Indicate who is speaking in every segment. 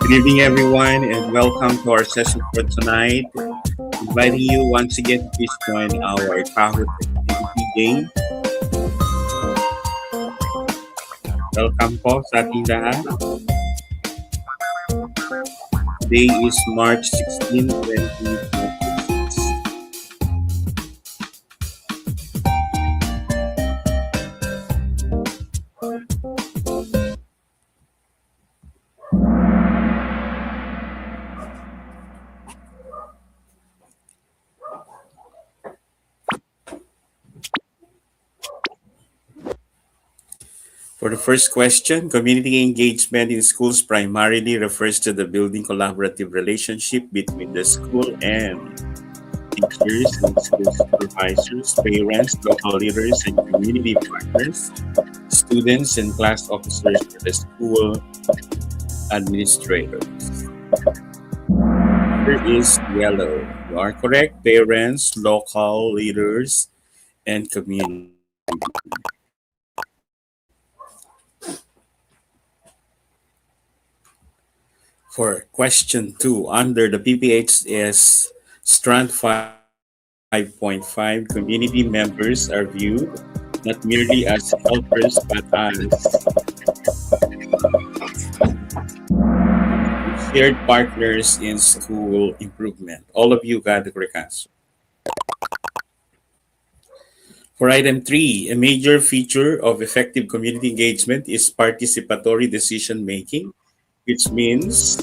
Speaker 1: Good evening, everyone, and welcome to our session for tonight. Inviting you once again, please join our Kahoot activity game. Welcome po sa ating lahat. Today is March 16, 2026. For the first question, community engagement in schools primarily refers to the building collaborative relationship between the school and teachers and school supervisors, parents, local leaders, and community partners, students and class officers for the school administrators. Here is yellow. You are correct. Parents, local leaders, and community. For question two, under the PPHS Strand 5.5, community members are viewed not merely as helpers but as shared partners in school improvement. All of you got the correct answer. For item three, a major feature of effective community engagement is participatory decision making, which means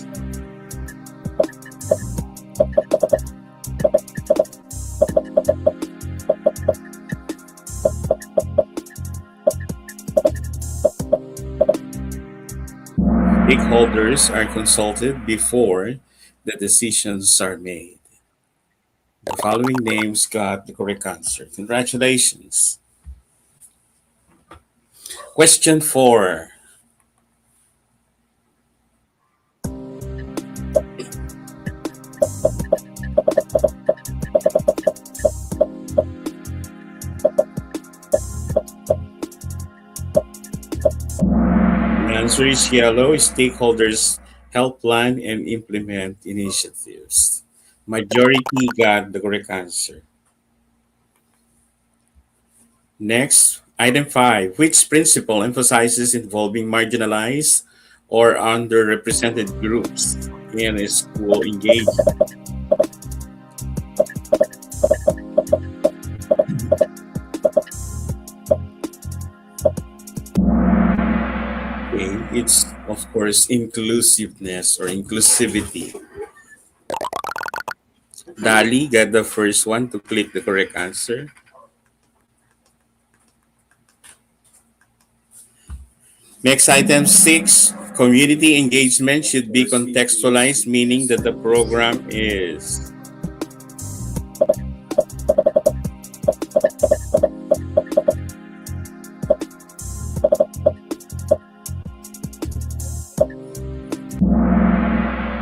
Speaker 1: stakeholders are consulted before the decisions are made. The following names got the correct answer. Congratulations. Question four. The answer is yellow. Stakeholders help plan and implement initiatives. Majority got the correct answer. Next, item five. Which principle emphasizes involving marginalized or underrepresented groups in a school engagement? Okay, it's of course inclusiveness or inclusivity. Dali got the first one to click the correct answer. Next, item six, community engagement should be contextualized, meaning that the program is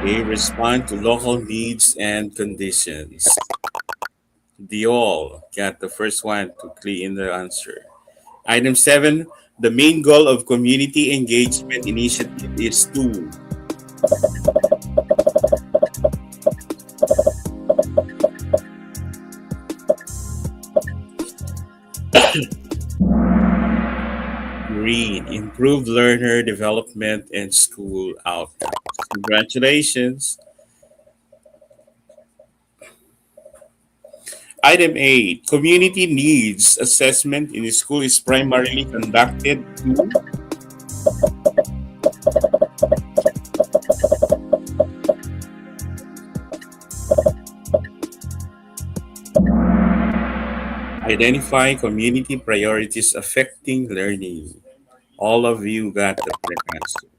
Speaker 1: they respond to local needs and conditions. They all got the first one to click in the answer. Item seven, the main goal of community engagement initiative is to read, improve learner development and school outcomes. Congratulations. Item 8, community needs assessment in the school is primarily conducted to identify community priorities affecting learning. All of you got the correct answer.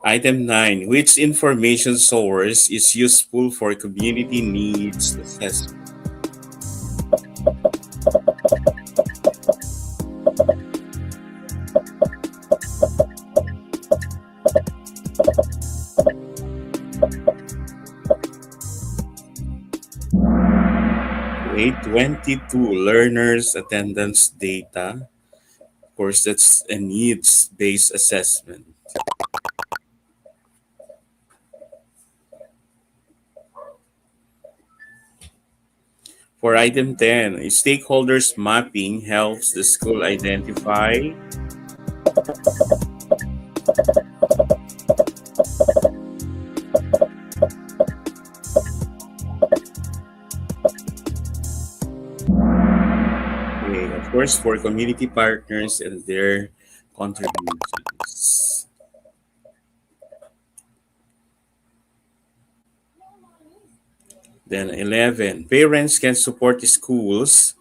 Speaker 1: Item 9, which information source is useful for community needs assessment? Grade 22 learners attendance data. Of course, that's a needs-based assessment. For item 10, stakeholders mapping helps the school identify of course, for community partners and their contributions. Then 11, parents can support schools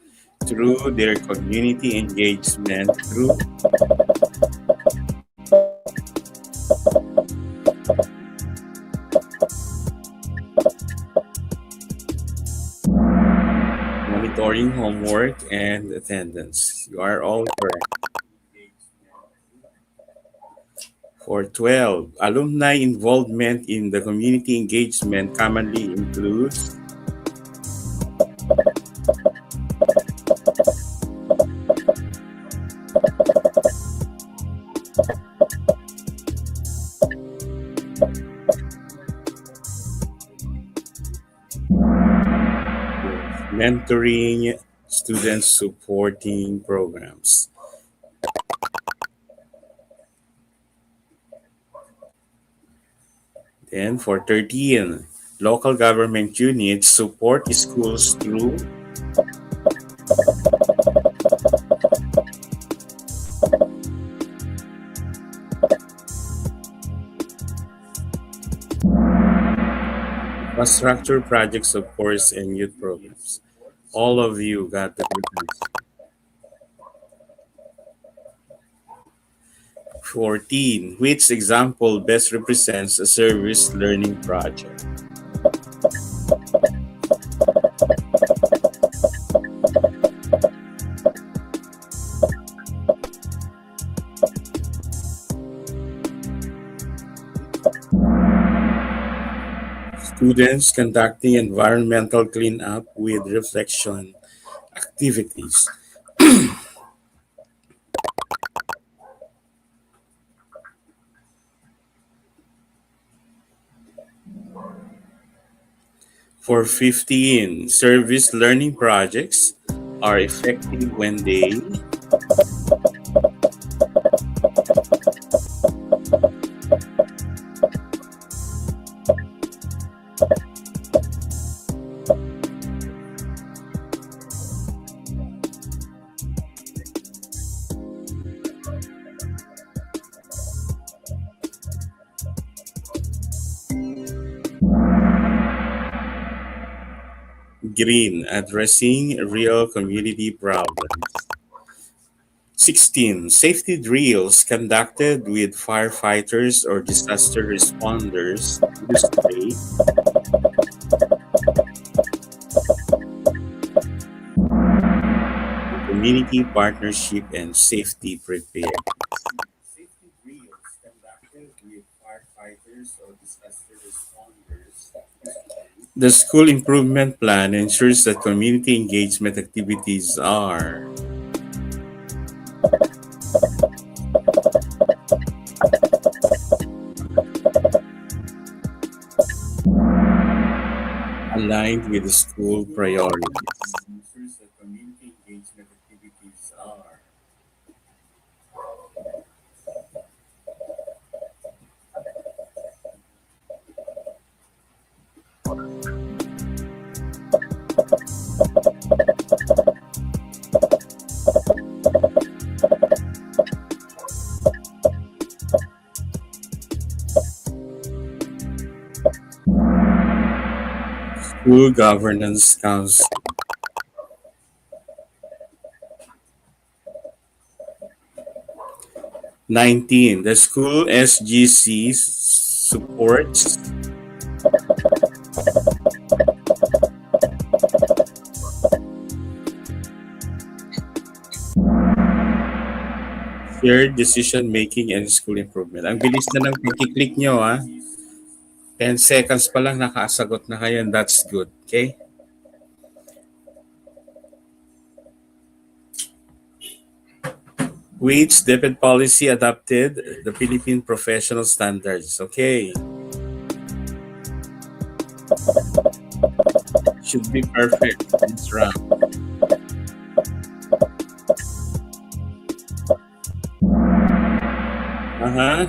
Speaker 1: through their community engagement through monitoring homework and attendance. You are all correct. For 12, alumni involvement in the community engagement commonly includes mentoring, student supporting programs. Then for 13, local government units support schools through infrastructure projects, of course, and youth programs. All of you got the good answer. 14. Which example best represents a service learning project? Students conducting environmental cleanup with reflection activities. For 15, service learning projects are effective when they green, addressing real community problems. 16. Safety drills conducted with firefighters or disaster responders illustrate community partnership and safety preparedness. Safety drills conducted with firefighters or disaster responders. The school improvement plan ensures that community engagement activities are aligned with the school priorities. Ensures that community engagement activities are school governance council. 19. The school SGC supports shared decision making and school improvement. Ang bilis na ng pag-click nyo, ha? 10 seconds pa lang nakasagot na kayo, and that's good. Okay? Which DepEd policy adopted the Philippine professional standards? Okay. Should be perfect this round. Uh-huh.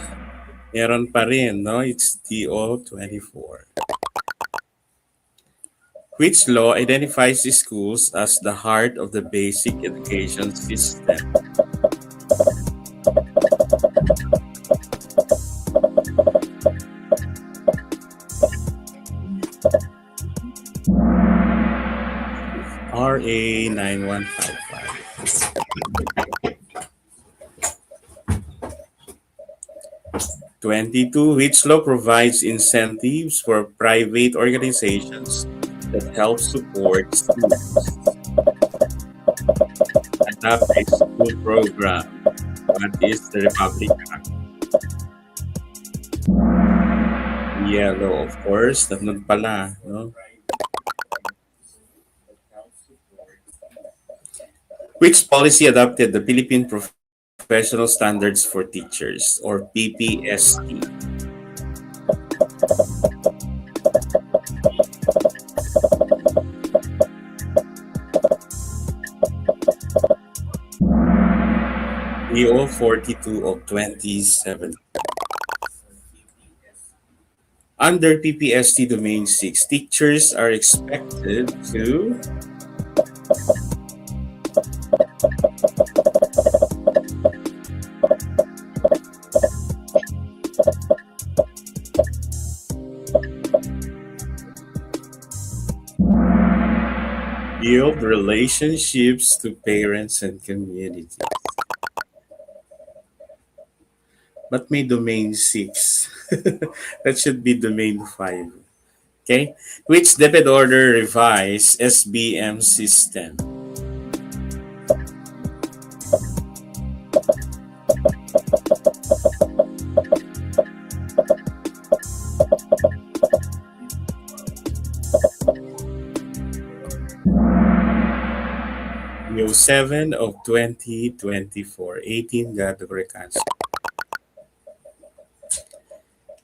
Speaker 1: Meron pa rin, no? It's TO24. Which law identifies schools as the heart of the basic education system? RA 9155. 22. Which law provides incentives for private organizations that help support students? Adopt a school program. What is the Republic Act? Yellow, of course. Tatlong pala, no? Which policy adopted the Philippine Professional Standards for Teachers, or PPST? EO 42 of 27. Under PPST Domain 6, teachers are expected to build relationships to parents and community. But may domain 6. That should be domain 5. Okay? Which debit order revise SBM system? Yo 7 of 2024. 18 got the correct answer.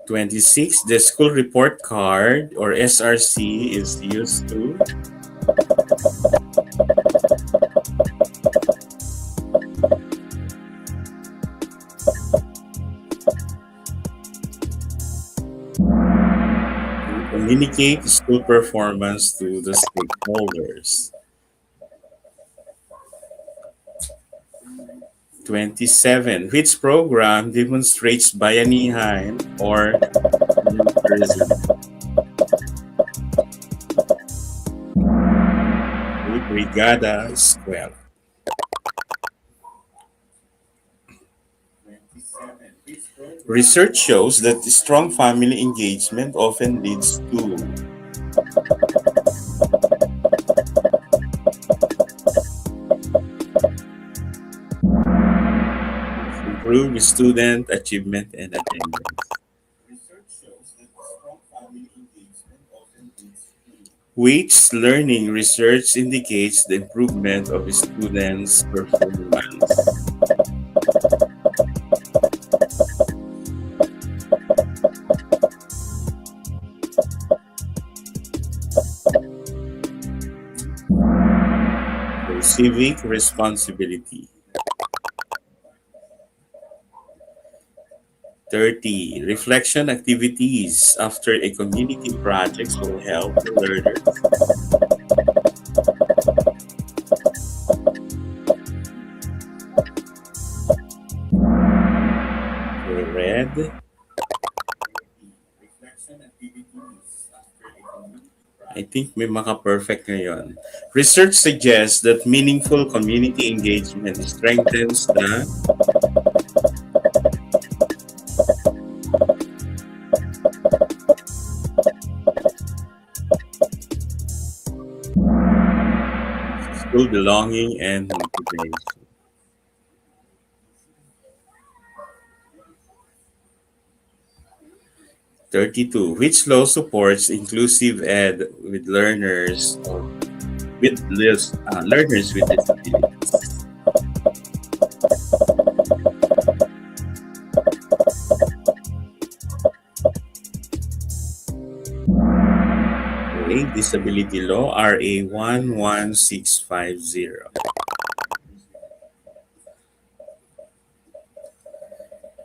Speaker 1: 26. The school report card, or SRC, is used to communicate school performance to the stakeholders. 27. Which program demonstrates bayanihan or militarism? Brigada Escuela. 27. Research shows that strong family engagement often leads to improved student achievement and attendance. Which learning research indicates the improvement of students' performance? So, civic responsibility. 30. Reflection activities after a community project will help the learners read. I think may maka-perfect ngayon. Research suggests that meaningful community engagement strengthens the school belonging and motivation. 32. Which law supports inclusive ed with learners with disabilities? Okay. Okay, Disability Law, RA 11650.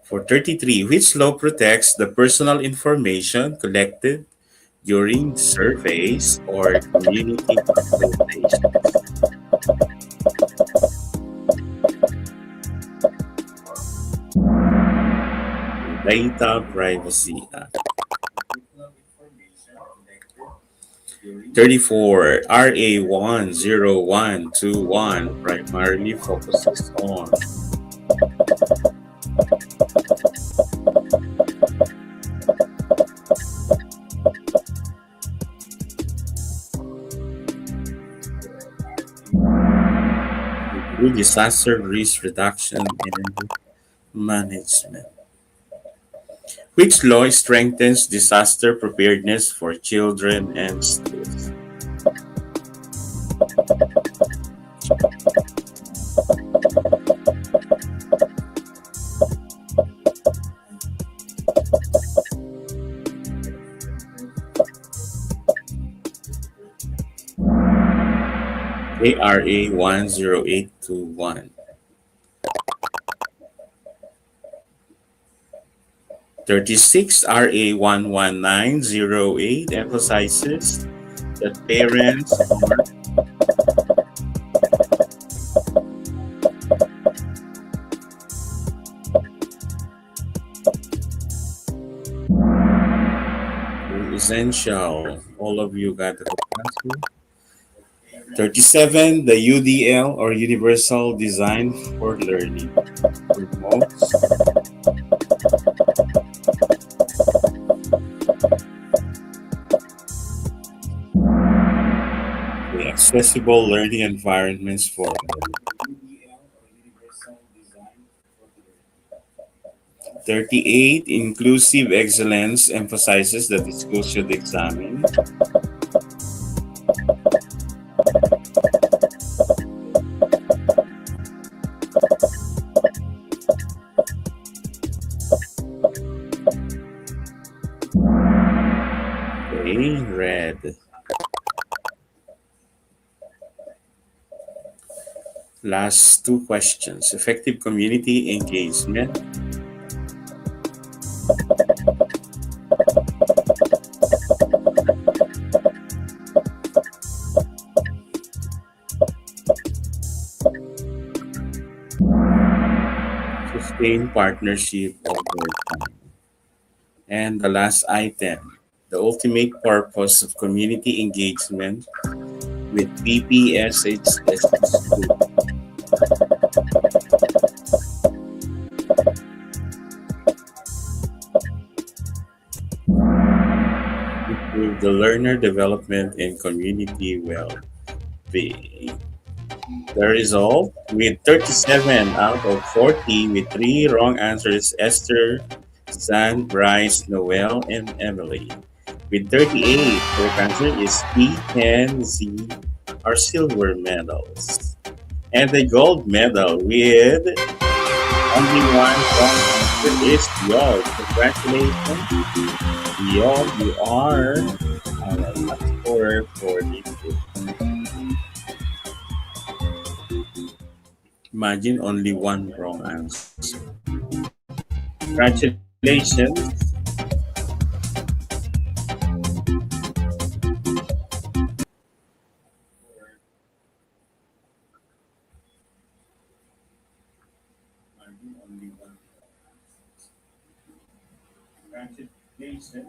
Speaker 1: For 33, which law protects the personal information collected during surveys or community consultations? Data Privacy Act. 34, RA 10121 primarily focuses on disaster risk reduction and management. Which law strengthens disaster preparedness for children and schools? KRA 10821. 36 RA 11908 emphasizes that parents are essential. All of you got the answer. 37, the UDL or Universal Design for Learning promotes the accessible learning environments for all. 38, inclusive excellence emphasizes that the school should examine a red. Last two questions. Effective community engagement. Sustain partnership over time. And the last item, the ultimate purpose of community engagement with PPSHS school. Improve the learner development and community well-being. The result, with 37 out of 40 with 3 wrong answers, Esther, Zan, Bryce, Noel, and Emily. With 38, correct answer is P, Ken, Z are silver medals. And the gold medal with only one wrong answer is Yod. Congratulations, Yod. You are our top scorer for this group. Imagine only one wrong answer. Congratulations. Congratulations.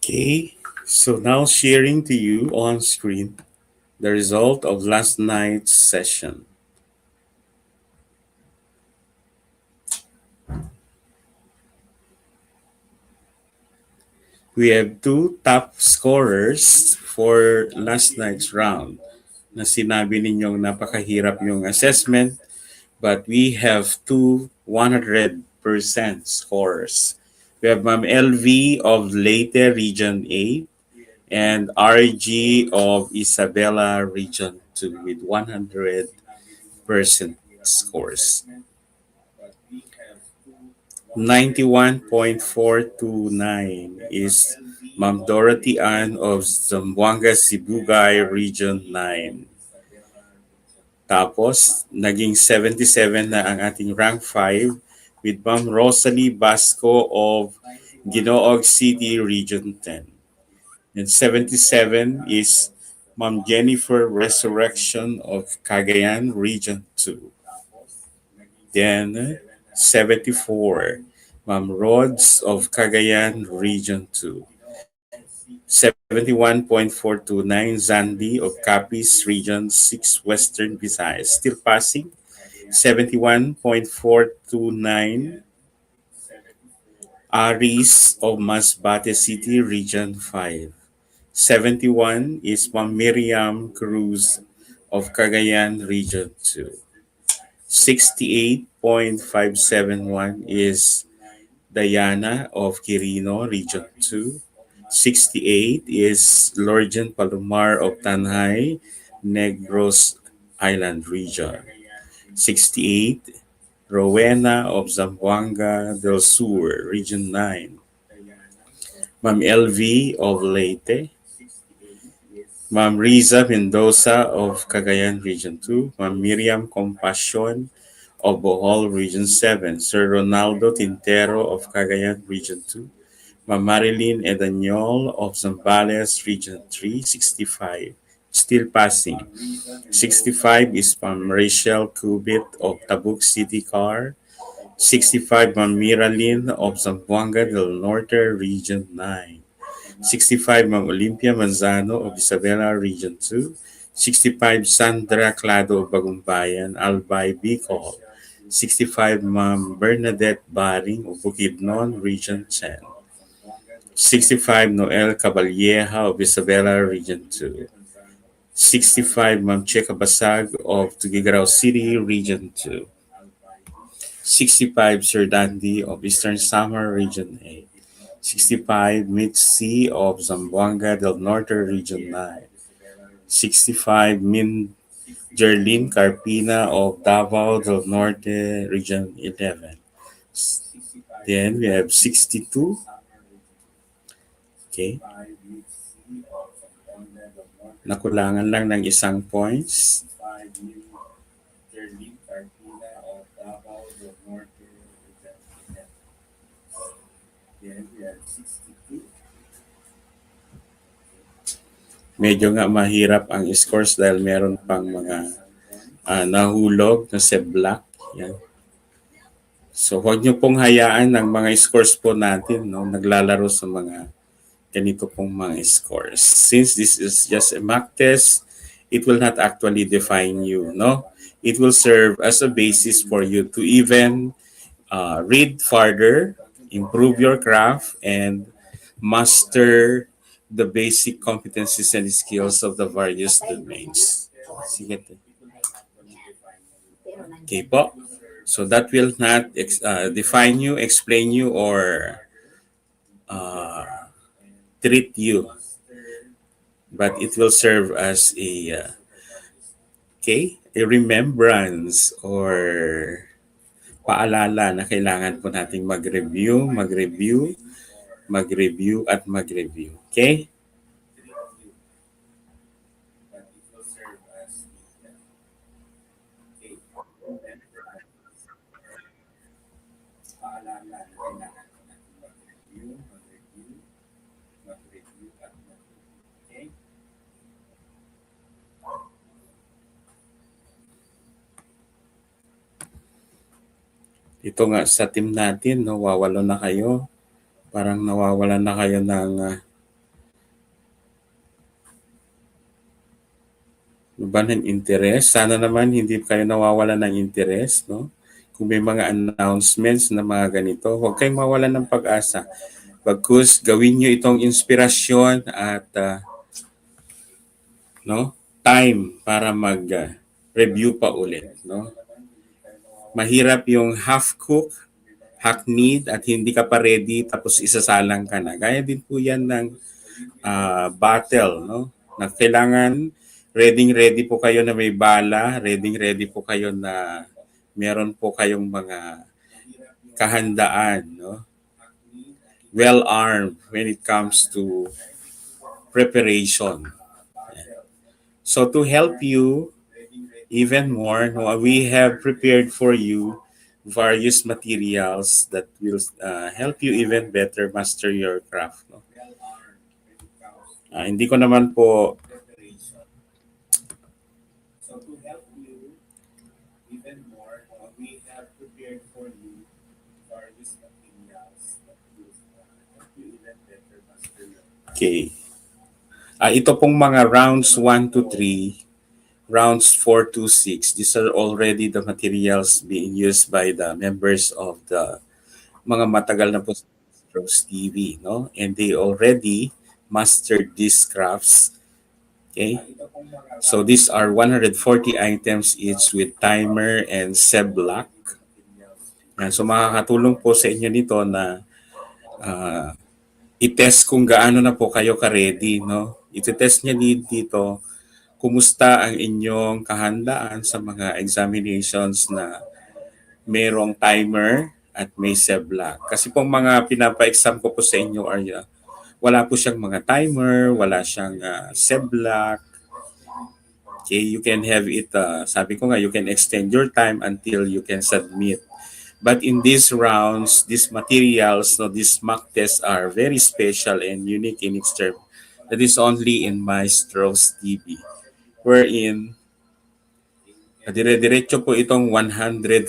Speaker 1: Okay, so now sharing to you on screen the result of last night's session. We have two top scorers for last night's round na sinabi ninyong napakahirap yung assessment, but we have two 100% scores. We have Ma'am LV of Leyte Region A and RG of Isabela Region 2 with 100% scores. 91.429 is Ma'am Dorothy Ann of Zamboanga Sibugay Region 9. Tapos, naging 77 na ang ating rank 5 with Ma'am Rosalie Basco of Ginoog City Region 10. And 77 is Ma'am Jennifer Resurrection of Cagayan Region 2. Then 74, Ma'am Rhodes of Cagayan Region 2. 71.429, Zandi of Capiz Region 6 Western Visayas. Still passing. 71.429, Aris of Masbate City Region 5. 71 is Ma'am Miriam Cruz of Cagayan Region 2. 68.571 is Diana of Quirino Region 2. 68 is Lorjan Palomar of Tanhay, Negros Island Region. 68, Rowena of Zamboanga del Sur, Region 9. Ma'am LV of Leyte. Ma'am Riza Mendoza of Cagayan Region 2. Ma'am Miriam Compassion of Bohol Region 7. Sir Ronaldo Tintero of Cagayan Region 2. Ma'am Marilyn Edanyol of Zambales Region 3, 65. Still passing. 65 is Ma'am Rachel Cubit of Tabuk City Car. 65 Ma'am Miralyn of Zamboanga del Norte Region 9. 65 Ma'am Olympia Manzano of Isabela Region 2. 65 Sandra Clado of Bagumbayan, Albay, Bicol. 65 Ma'am Bernadette Baring of Bukidnon Region 10. 65 Noel Caballeja of Isabela Region 2. 65 Ma'am Cheka Basag of Tuguegarao City Region 2. 65 Sir Dandy of Eastern Samar Region 8. 65 Mitzi of Zamboanga del Norte Region 9. 65 Min Jerlyn Carpina of Davao del Norte Region 11. Then we have 62. Okay. Nakulangan lang ng isang points. Medyo nga mahirap ang scores dahil meron pang mga nahulog na black. Yan. So huwag nyo pong hayaan ng mga scores po natin naglalaro sa mga ganito pong mga scores. Since this is just a mock test, it will not actually define you. It will serve as a basis for you to even read further, improve your craft, and master the basic competencies and skills of the various domains. Sige. Okay po. So that will not define you, explain you, or treat you. But it will serve as a remembrance or paalala na kailangan po nating mag-review, at mag-review. Okay? Ito nga sa team natin, nawawala na kayo. Parang nawawalan na kayo ng ng interest. Sana naman hindi kayo nawawalan ng interest, no? Kung may mga announcements na mga ganito, huwag kayong mawalan ng pag-asa. Bagkus gawin nyo itong inspirasyon at no, time para mag-review pa ulit. No? Mahirap yung half-cook, hackneyed at hindi ka pa ready tapos isasalang ka na. Gaya din po yan ng battle. No? Na kailangan ready po kayo na may bala, ready po kayo na meron po kayong mga kahandaan. No? Well armed when it comes to preparation. So to help you even more, no, we have prepared for you various materials that will help you even better master your craft. No? Hindi ko naman po okay. Ito pong mga rounds 1 to 3, rounds 4 to 6, these are already the materials being used by the members of the mga matagal na po sa Astros TV, no? And they already mastered these crafts. Okay? So these are 140 items each with timer and seb lock. So makakatulong po sa inyo nito na uh, i-test kung gaano na po kayo ka-ready, no? I-test niya dito kumusta ang inyong kahandaan sa mga examinations na merong timer at may sebla. Kasi pong mga pinapa-exam ko po sa inyo are wala po siyang mga timer, wala siyang sebla. Okay, you can have it, sabi ko nga, you can extend your time until you can submit. But in these rounds, these materials, no, these mock tests are very special and unique in its term. That is only in Maestro's TV. Wherein dire-diretso po itong 140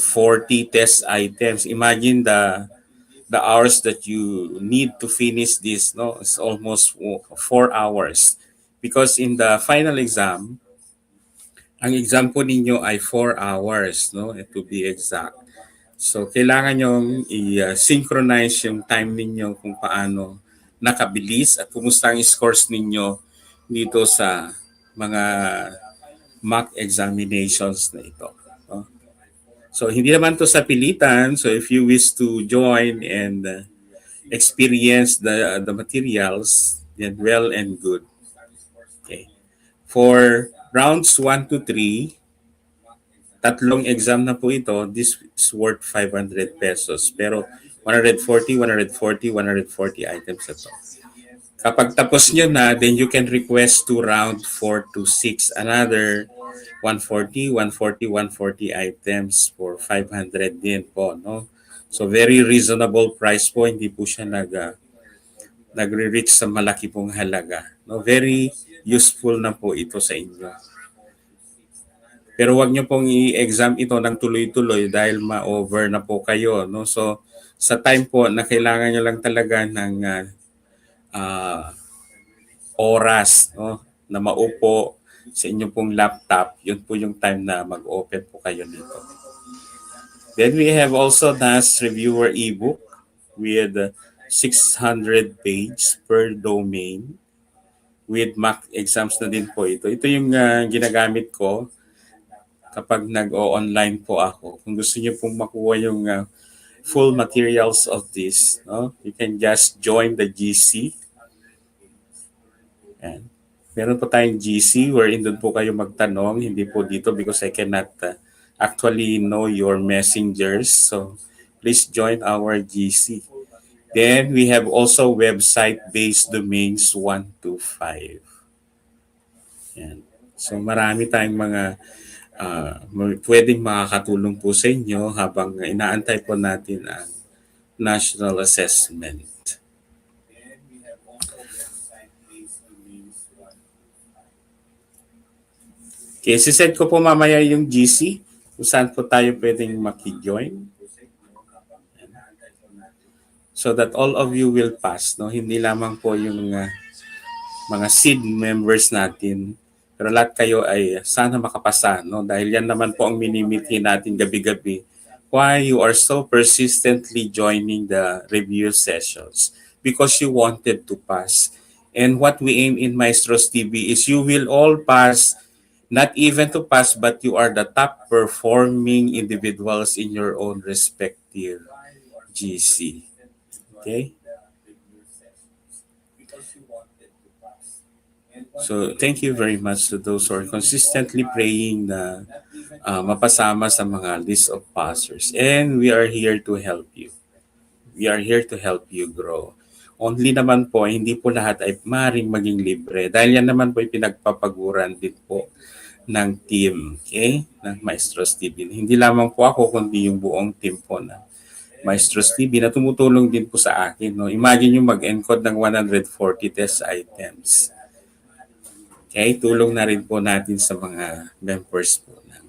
Speaker 1: test items. Imagine the hours that you need to finish this, no? It's almost 4 hours. Because in the final exam, ang exam po ninyo ay 4 hours, no? To be exact. So, kailangan nyong i-synchronize yung time ninyo kung paano nakabilis at kumusta ang scores ninyo dito sa mga mock examinations na ito. No? So, hindi naman to sa pilitan. So, if you wish to join and experience the materials, then well and good. Okay. For rounds 1 to 3, tatlong exam na po ito, this is worth 500 pesos. Pero 140, 140, 140 items ito. Kapag tapos nyo na, then you can request to round 4 to 6. Another 140, 140, 140 items for 500 din po. No? So very reasonable price po. Hindi po siya nagre-reach sa malaki pong halaga. No? Very useful na po ito sa inyo. Pero wag niyo pong i-exam ito ng tuloy-tuloy dahil ma-over na po kayo. No? So sa time po na kailangan nyo lang talaga ng oras, no, na maupo sa inyong pong laptop, yun po yung time na mag-open po kayo nito. Then we have also NASH Reviewer ebook with 600 page per domain with mock exams na din po ito. Ito yung ginagamit ko kapag nag-o-online po ako. Kung gusto niyo pong makuha yung full materials of this, no, you can just join the GC. And meron po tayong GC wherein doon po kayo magtanong. Hindi po dito because I cannot actually know your messengers. So please join our GC. Then we have also website-based domains 1 to 5. Yan. So marami tayong mga pwedeng makakatulong po sa inyo habang inaantay po natin ang national assessment. Okay, sisend ko po mamaya yung GC kung saan po tayo pwedeng maki-join. So that all of you will pass. No? Hindi lamang po yung mga seed members natin. Pero lahat kayo ay sana makapasa. No? Dahil yan naman po ang minimiti natin gabi-gabi. Why you are so persistently joining the review sessions. because you wanted to pass. And what we aim in Maestros TV is you will all pass, not even to pass, but you are the top performing individuals in your own respective GC. Okay? So thank you very much to those who are consistently praying na mapasama sa mga list of passers. And we are here to help you. We are here to help you grow. Only naman po, hindi po lahat ay maring maging libre. Dahil yan naman po ay pinagpapaguran din po ng team, okay? Ng Maestros TV. Hindi lamang po ako, kundi yung buong team po na Maestros TV na tumutulong din po sa akin. No? Imagine yung mag-encode ng 140 test items. Okay? Tulong na rin po natin sa mga members po ng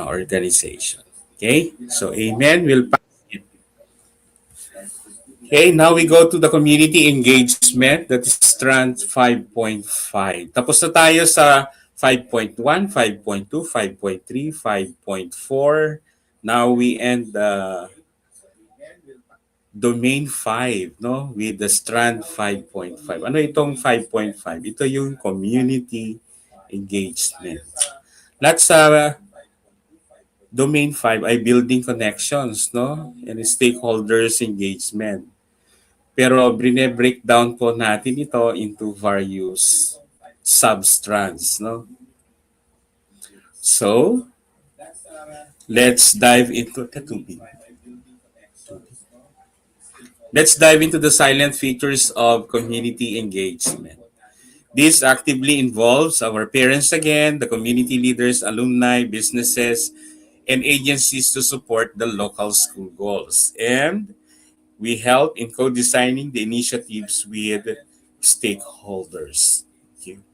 Speaker 1: organization. Okay? So, amen. We'll pass it. Okay, now we go to the community engagement. That is strand 5.5. Tapos na tayo sa 5.1, 5.2, 5.3, 5.4. Now we end the domain 5, no? With the strand 5.5. Ano itong 5.5? Ito yung community engagement. Let's domain 5 ay building connections, no? And stakeholders engagement. Pero brine-breakdown po natin ito into various substrands, no? So, let's dive into Let's dive into the silent features of community engagement. This actively involves our parents again, the community leaders, alumni, businesses, and agencies to support the local school goals. And we help in co-designing the initiatives with stakeholders. Thank you.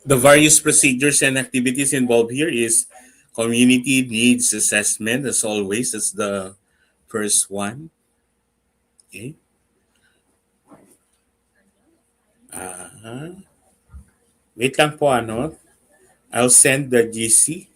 Speaker 1: The various procedures and activities involved here is community needs assessment, as always. That's the first one. Okay. Uh, Wait lang po, ano? I'll send the GC.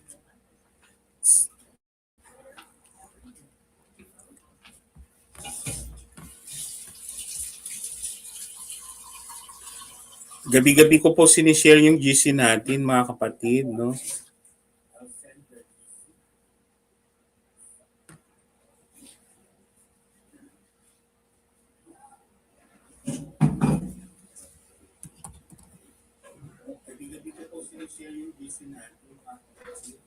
Speaker 1: Gabi-gabi ko po sinishare yung GC natin, mga kapatid, no? Gabi-gabi ko po sinishare yung GC natin, mga kapatid.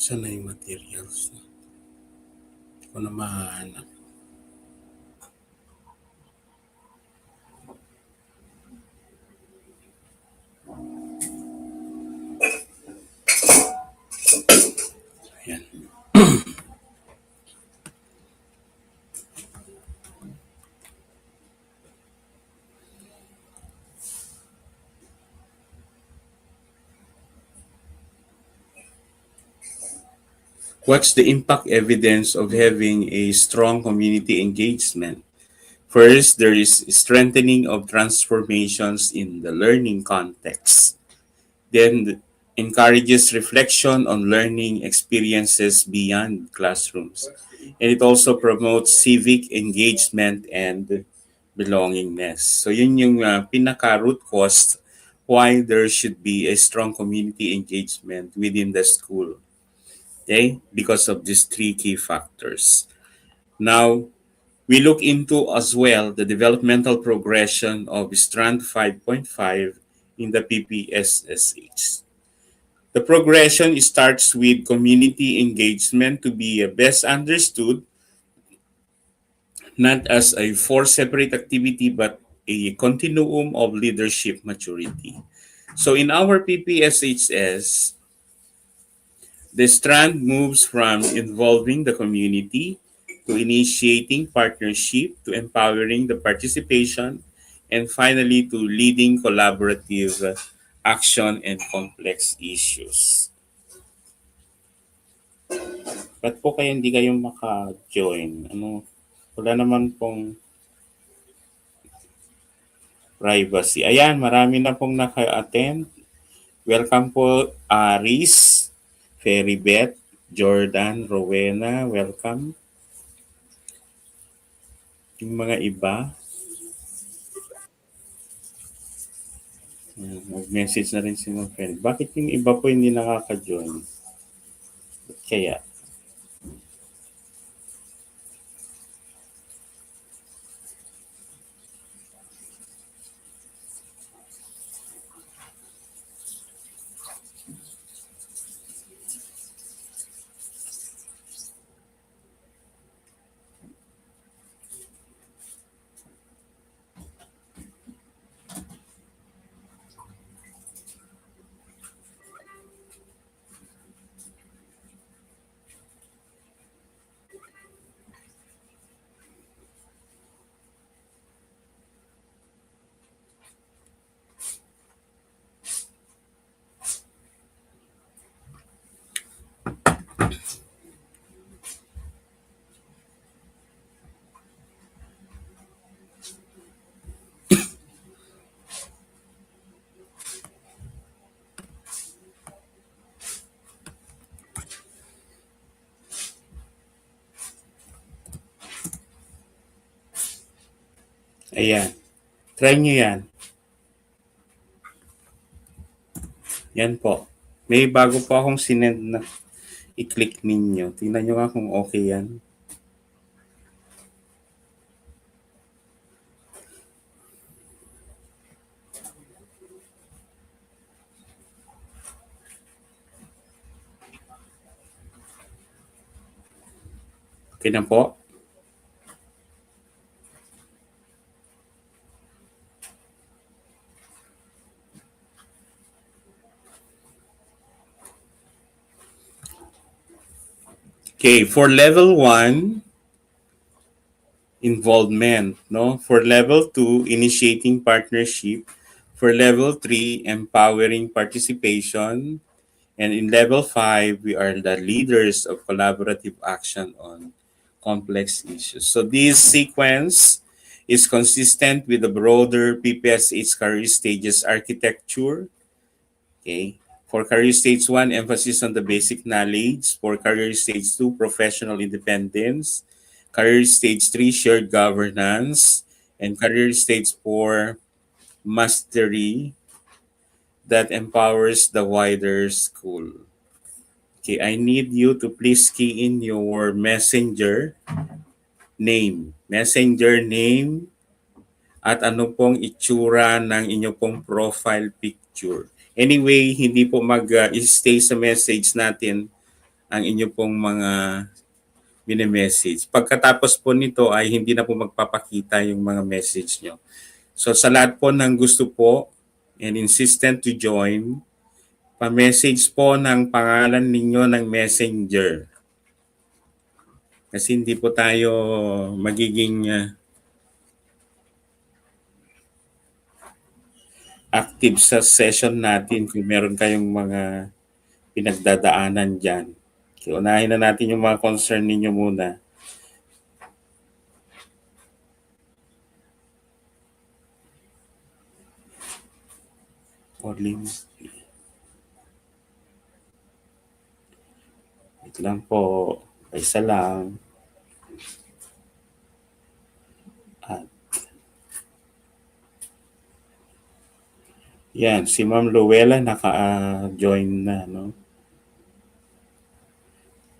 Speaker 1: Saan na yung materials? Hindi ko na mahanap. Ayan. What's the impact evidence of having a strong community engagement? First, there is strengthening of transformations in the learning context. Then, encourages reflection on learning experiences beyond classrooms. And it also promotes civic engagement and belongingness. So, yun yung pinaka-root cause why there should be a strong community engagement within the school. Okay? Because of these three key factors. Now, we look into as well the developmental progression of strand 5.5 in the PPSSH. The progression starts with community engagement to be best understood not as a four separate activity but a continuum of leadership maturity. So in our PPSHS, the strand moves from involving the community to initiating partnership to empowering the participation and finally to leading collaborative action and complex issues. Ba't po kayo hindi kayo maka-join? Ano, wala naman pong privacy. Ayan, marami na pong naka-attend. Welcome po, Aris, Ferrybet, Jordan, Rowena, welcome. Yung mga iba, mag-message na rin si mga friend. Bakit yung iba po hindi nakaka-join? Ba't kaya? Ayan. Try nyo yan. Yan po. May bago po akong sinend na i-click ninyo. Tingnan nyo nga kung okay yan. Okay na po. Okay, for level 1, involvement, no? For level 2, initiating partnership. For level 3, empowering participation. And in level 5, we are the leaders of collaborative action on complex issues. So this sequence is consistent with the broader PPSH career stages architecture. Okay. For career stage 1, emphasis on the basic knowledge. For career stage 2, professional independence. Career stage 3, shared governance. And career stage 4, mastery that empowers the wider school. Okay, I need you to please key in your messenger name. Messenger name at ano pong itsura ng inyo pong profile picture. Anyway, hindi po mag-stay sa message natin ang inyo pong mga mini-message. Pagkatapos po nito ay hindi na po magpapakita yung mga message nyo. So sa lahat po ng gusto po and insistent to join, pa-message po ng pangalan ninyo ng messenger. Kasi hindi po tayo magiging active sa session natin kung meron kayong mga pinagdadaanan dyan. Okay, unahin na natin yung mga concern ninyo muna. Orlim. Wait lang po. Isa lang. At Yan, si Ma'am Luella naka-join na, no?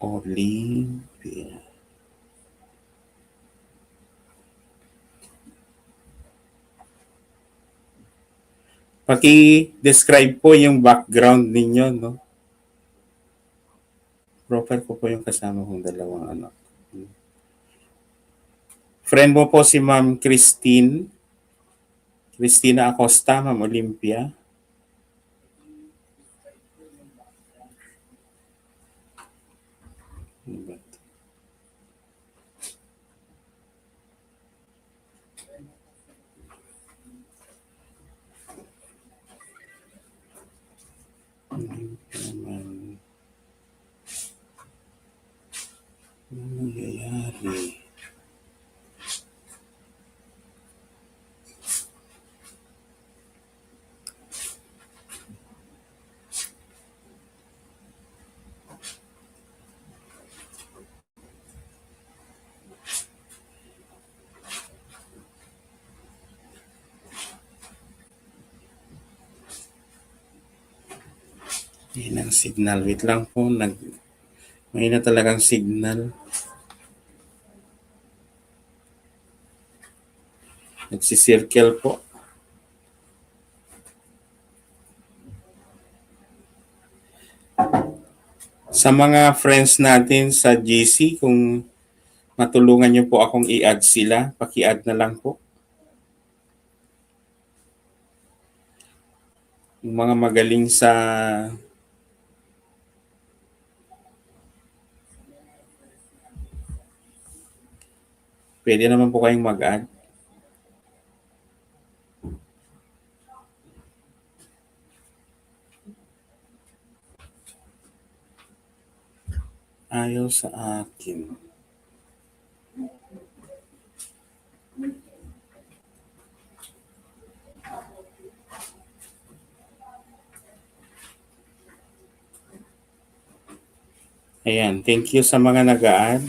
Speaker 1: Olympia. Paki-describe po yung background ninyo, no? Proper ko po yung kasama kong dalawang anak. Friend mo po si Ma'am Christina Acosta, Ma'am Olympia. Ano ba? Naman, ano nangyayari? Yan ang signal. Wait lang po. May na talagang signal. Nagsisirkel po. Sa mga friends natin sa GC, kung matulungan niyo po akong i-add sila, paki-add na lang po. Yung mga magaling sa pwede naman po kayong mag-add. Ayaw sa akin. Ayan, thank you sa mga nag-add.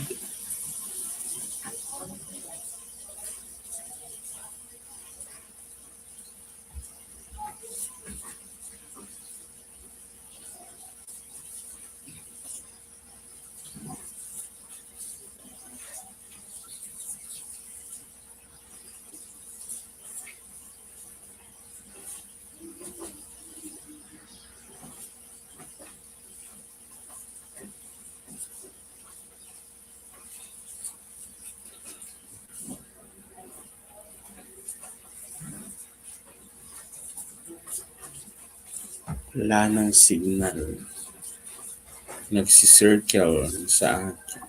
Speaker 1: Wala ng signal. Nagsisircle sa akin.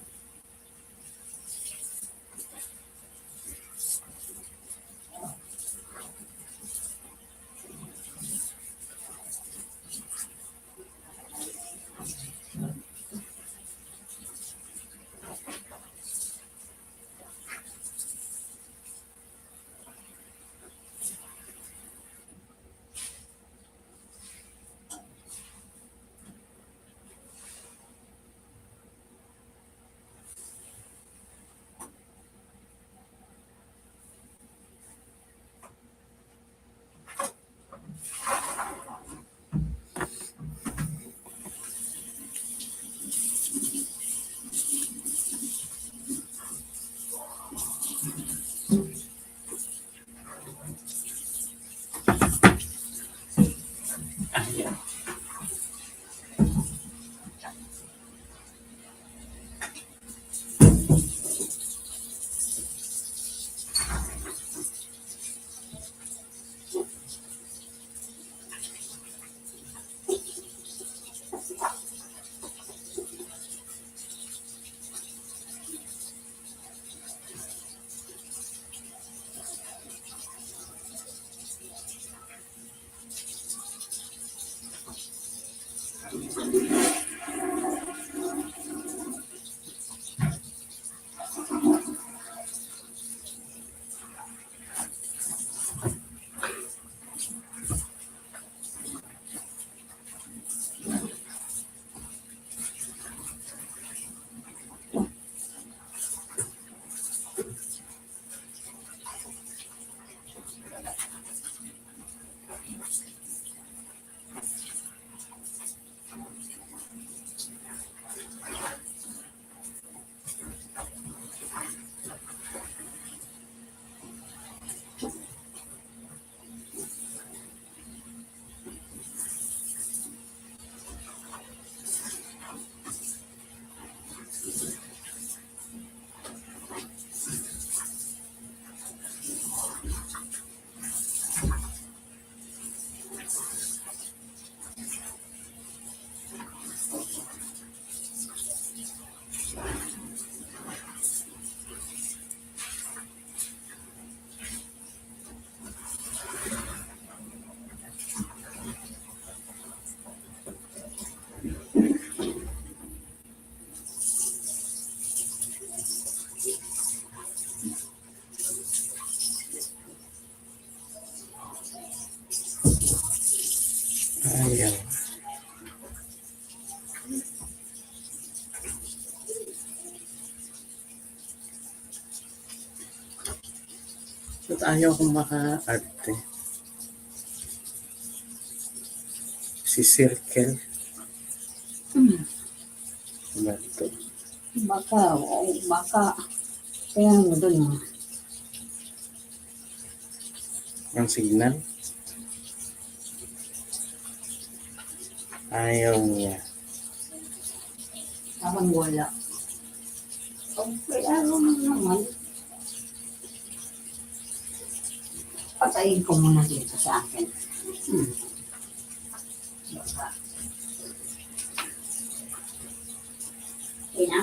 Speaker 1: Ayan. Ba't ayaw kong maka-add eh? Si Circle. Ba ito?
Speaker 2: Baka, o baka. Kaya mo doon ah.
Speaker 1: Ang signal? Ayaw niya.
Speaker 2: Parang wala. Okay, ano naman. Patayin ko muna dito sa akin. Baka. Okay na?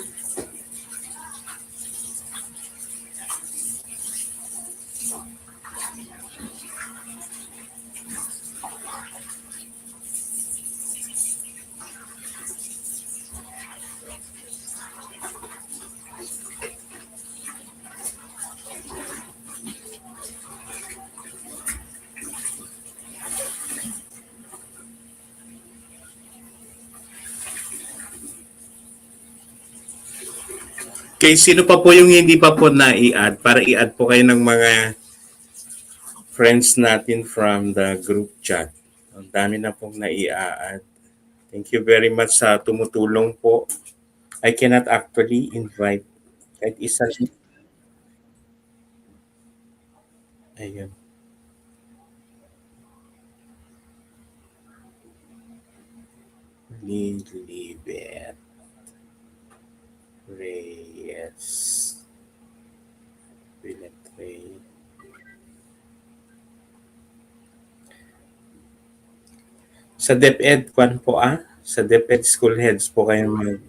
Speaker 1: Okay, sino pa po yung hindi pa po na-i-add? Para i-add po kayo ng mga friends natin from the group chat. Ang dami na pong na-i-add. Thank you very much sa tumutulong po. I cannot actually invite kahit isa. Ayun. Lilibet Reyes. Ray. Sa DepEd, kwan po sa DepEd school heads po kayo mag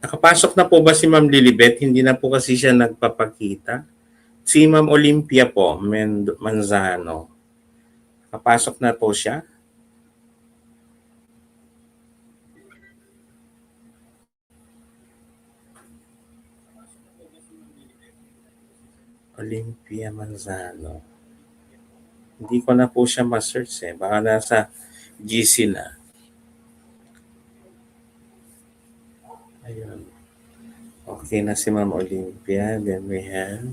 Speaker 1: nakapasok na po ba si Ma'am Lilibet? Hindi na po kasi siya nagpapakita. Si Ma'am Olympia po, Manzano. Nakapasok na po siya? Olympia Manzano. Hindi ko na po siya ma-search eh. Baka nasa GC na. Ayun. Okay na si Ma'am Olympia. Then we have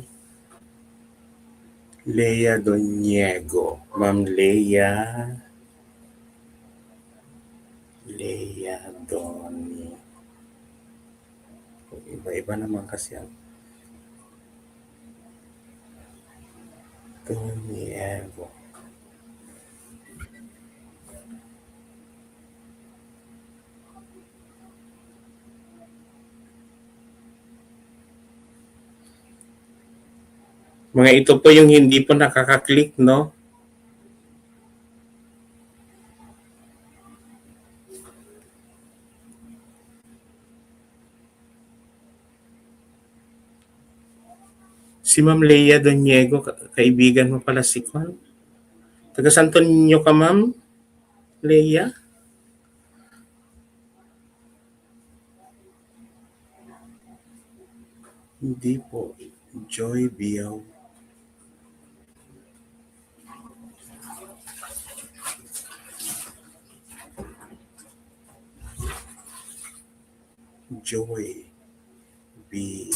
Speaker 1: Lea Doniego. Ma'am Lea Doni. Iba-iba naman kasi ang Doniego. Mga ito po yung hindi po nakaka-click, no? Si Ma'am Lea Doniego, kaibigan mo pala si Kwan. Taga Santo Niño ka, Ma'am Lea? Hindi po. Joy Biaw. Joy B.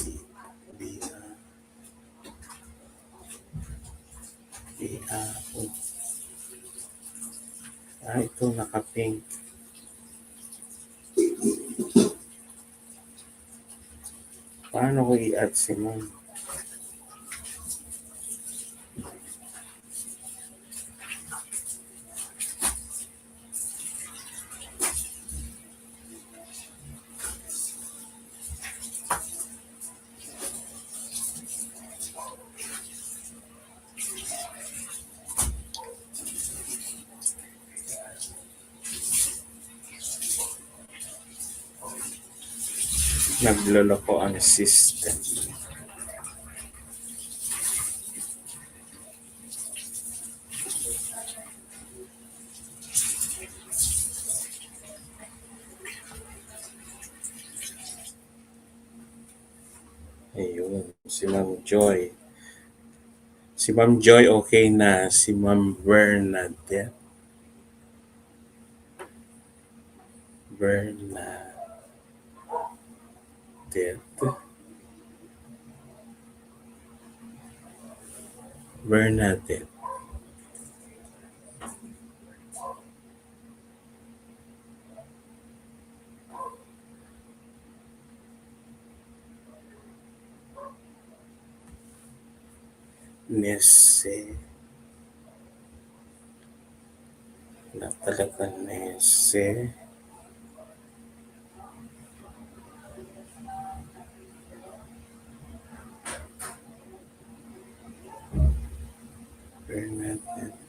Speaker 1: Biaw. Ito naka-pink. Paano ko i-add si ma'am? Nagloloko ang system. Ayun, si Ma'am Joy. Si Ma'am Joy okay na. Si Ma'am Bernadette. Bernadette. Bernadette. Nesse. Na talaga Nesse. Bernadette.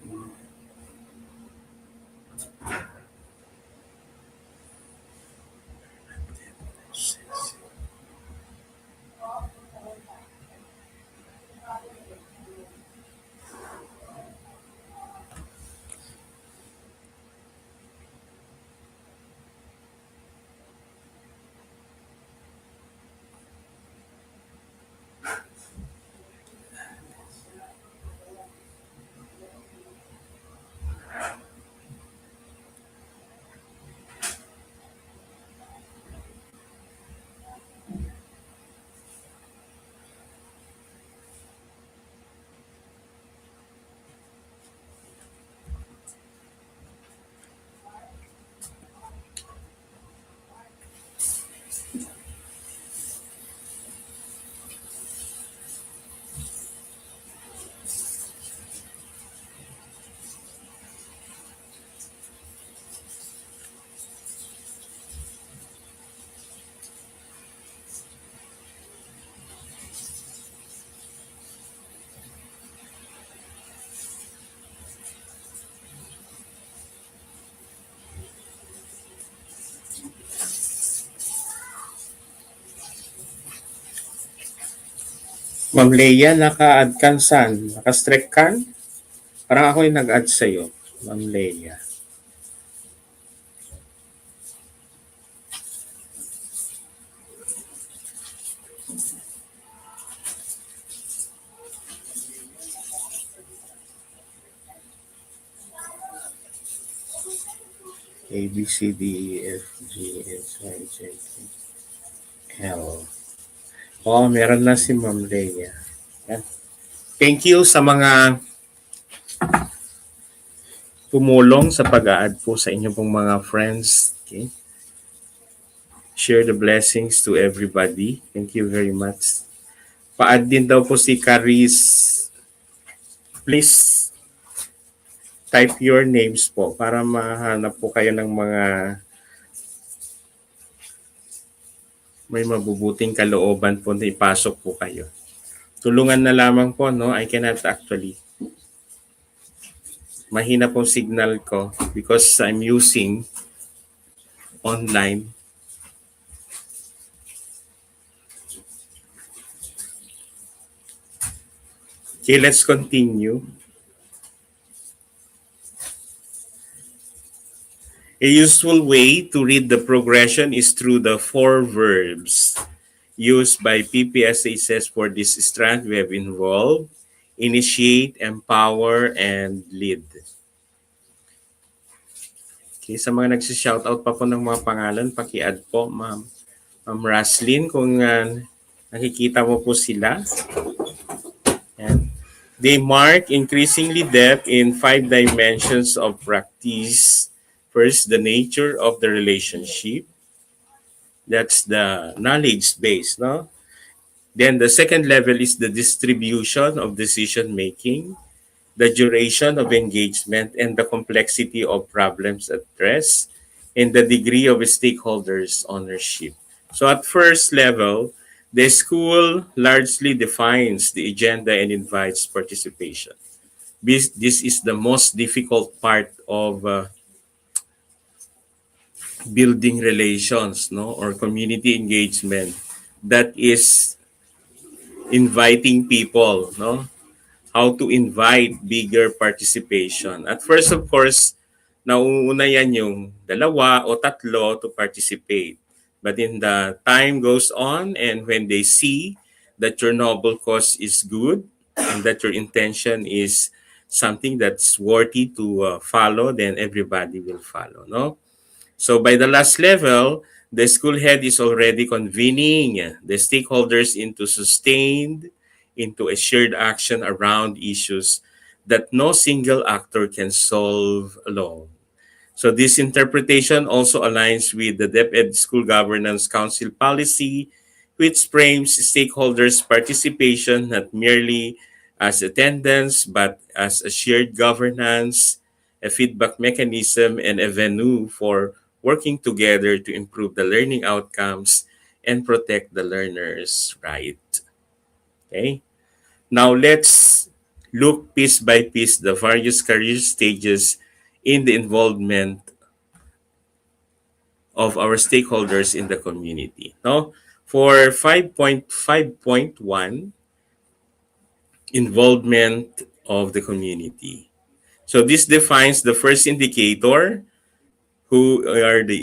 Speaker 1: Ma'am Leia, naka-add kan saan? Naka-strike kan? Parang ako yung nag-add sa'yo. Ma'am Leia. A, B, C, D, E, F, G, H, I, J, K, L. Oh, meron na si Ma'am Leia. Yan. Thank you sa mga tumulong sa pag-a-add po sa inyong pong mga friends. Okay? Share the blessings to everybody. Thank you very much. Pa-add din daw po si Caris. Please type your names po para mahanap po kayo ng mga may mabubuting kalooban po na ipasok po kayo. Tulungan na lamang po, no? I cannot actually. Mahina pong signal ko because I'm using online. Okay, let's continue. A useful way to read the progression is through the four verbs used by PPSA for this strand we have involved: initiate, empower, and lead. Okay, sa mga nagsishoutout pa po ng mga pangalan, paki-add po, Ma'am Raslyn, kung nakikita mo po sila. Yan. They mark increasingly depth in five dimensions of practice. First, the nature of the relationship. That's the knowledge base, no? Then the second level is the distribution of decision making, the duration of engagement, and the complexity of problems addressed, and the degree of stakeholders' ownership. So at first level, the school largely defines the agenda and invites participation. This is the most difficult part of building relations, no, or community engagement. That is inviting people, no, how to invite bigger participation. At first, of course, nauuna yan yung dalawa o tatlo to participate. But in the time goes on and when they see that your noble cause is good and that your intention is something that's worthy to follow, then everybody will follow, no? So by the last level, the school head is already convening the stakeholders into a shared action around issues that no single actor can solve alone. So this interpretation also aligns with the DepEd School Governance Council policy, which frames stakeholders' participation not merely as attendance, but as a shared governance, a feedback mechanism, and a venue for working together to improve the learning outcomes and protect the learner's right. Okay? Now let's look piece by piece the various career stages in the involvement of our stakeholders in the community. No? For 5.5.1, involvement of the community. So this defines the first indicator who are the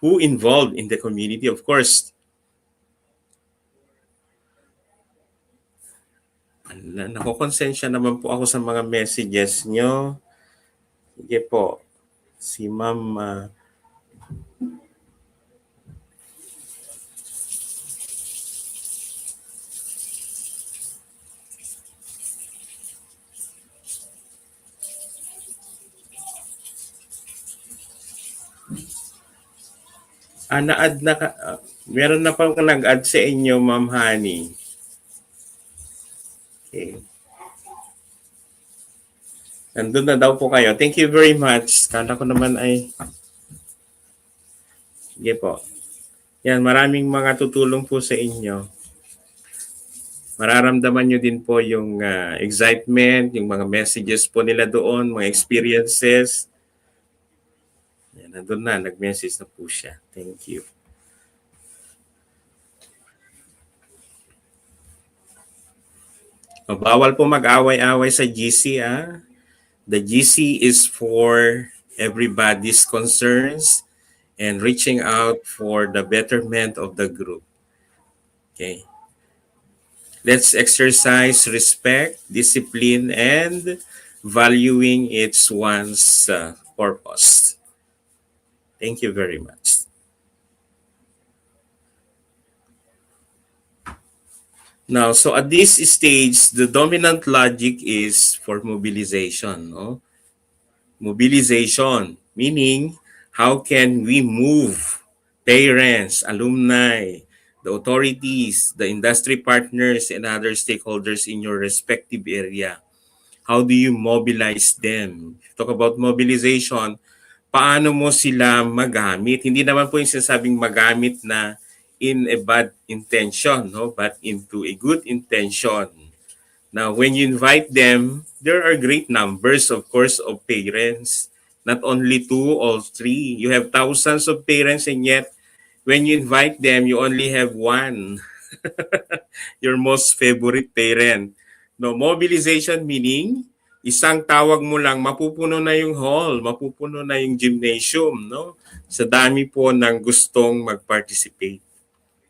Speaker 1: who involved in the community. Of course, nakokonsensya naman po ako sa mga messages nyo. Sige po, si Ma'am na-add na meron na pang nag-add sa inyo, Ma'am Honey. Okay. Nandun na daw po kayo. Thank you very much. Kala ko naman ay, sige po. Yan, maraming mga tutulong po sa inyo. Mararamdaman nyo din po yung excitement, yung mga messages po nila doon, mga experiences. Yan, nandun na, nag-message na po siya. Thank you. Bawal po mag-away-away sa GC, ah. The GC is for everybody's concerns and reaching out for the betterment of the group. Okay. Let's exercise respect, discipline, and valuing its one's purpose. Thank you very much. Now, so at this stage, the dominant logic is for mobilization. No? Mobilization, meaning how can we move parents, alumni, the authorities, the industry partners, and other stakeholders in your respective area? How do you mobilize them? Talk about mobilization, paano mo sila magamit? Hindi naman po yung sinasabing magamit na in a bad intention, no? But into a good intention. Now, when you invite them, there are great numbers, of course, of parents. Not only two or three. You have thousands of parents and yet when you invite them, you only have one. Your most favorite parent. No, mobilization meaning isang tawag mo lang, mapupuno na yung hall, mapupuno na yung gymnasium, no? Sa dami po ng gustong mag-participate.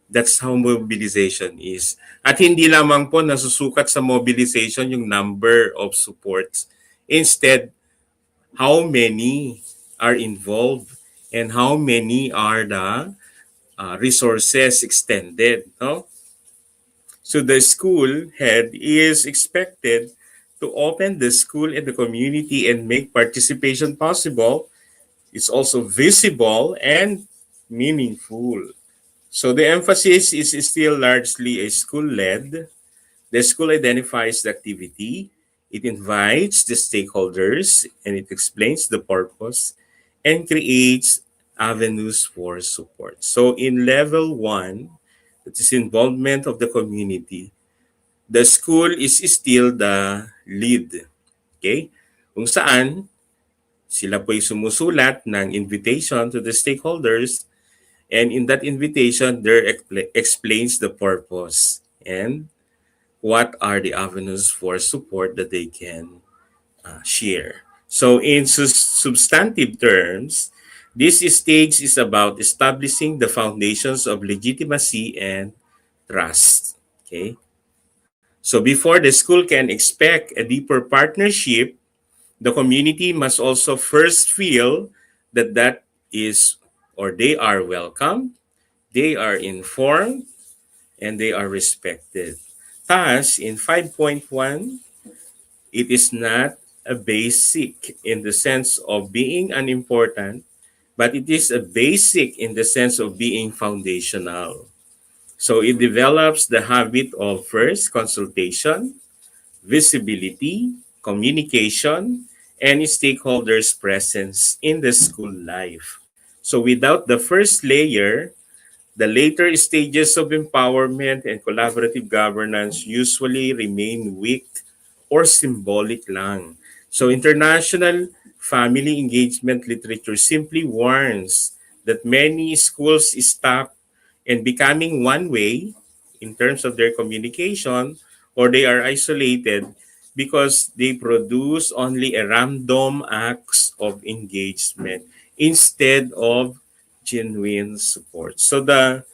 Speaker 1: That's how mobilization is. At hindi lamang po nasusukat sa mobilization yung number of supports. Instead, how many are involved and how many are the resources extended, no? So the school head is expected to open the school and the community and make participation possible. It's also visible and meaningful. So the emphasis is still largely a school led. The school identifies the activity, it invites the stakeholders, and it explains the purpose and creates avenues for support. So in level one, that is involvement of the community, the school is still the lead. Okay? Kung saan sila po ay sumusulat ng invitation to the stakeholders, and in that invitation, there explains the purpose and what are the avenues for support that they can share. So, in substantive terms, this stage is about establishing the foundations of legitimacy and trust. Okay. So, before the school can expect a deeper partnership, the community must also first feel that that is or they are welcome, they are informed, and they are respected. Thus, in 5.1, it is not a basic in the sense of being unimportant, but it is a basic in the sense of being foundational. So it develops the habit of first consultation, visibility, communication, and stakeholders' presence in the school life. So without the first layer, the later stages of empowerment and collaborative governance usually remain weak or symbolic lang. So international family engagement literature simply warns that many schools stop and becoming one way in terms of their communication, or they are isolated because they produce only a random acts of engagement instead of genuine support. So the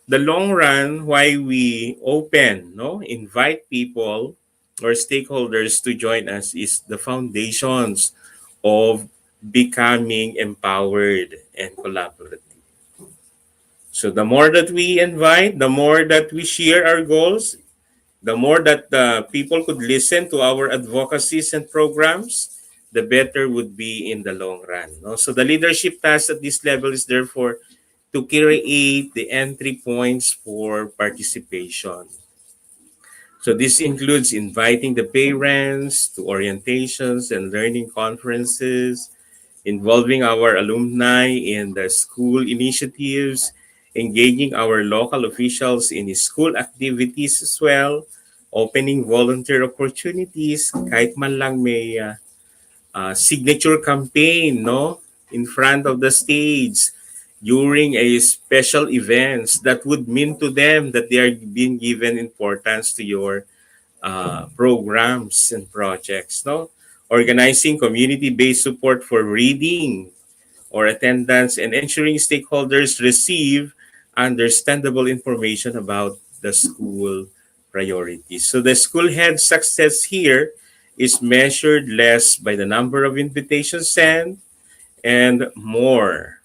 Speaker 1: long run, why we open, no, invite people or stakeholders to join us is the foundations of becoming empowered and collaborative. So the more that we invite, the more that we share our goals, the more that people could listen to our advocacies and programs, the better would be in the long run. No? So the leadership task at this level is therefore to create the entry points for participation. So this includes inviting the parents to orientations and learning conferences, involving our alumni in the school initiatives, engaging our local officials in school activities as well, opening volunteer opportunities, kahit man lang may signature campaign, no, in front of the stage during a special events that would mean to them that they are being given importance to your programs and projects, no, organizing community-based support for reading or attendance and ensuring stakeholders receive understandable information about the school priorities. So the school head success here is measured less by the number of invitations sent and more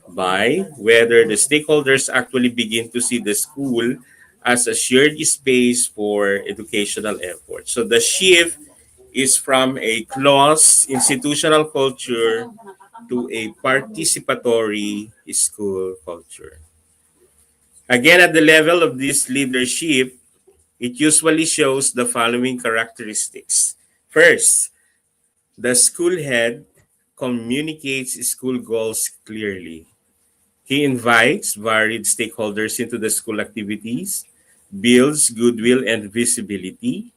Speaker 1: by whether the stakeholders actually begin to see the school as a shared space for educational effort. So the shift is from a closed institutional culture to a participatory school culture. Again, at the level of this leadership, it usually shows the following characteristics. First, the school head communicates school goals clearly. He invites varied stakeholders into the school activities, builds goodwill and visibility,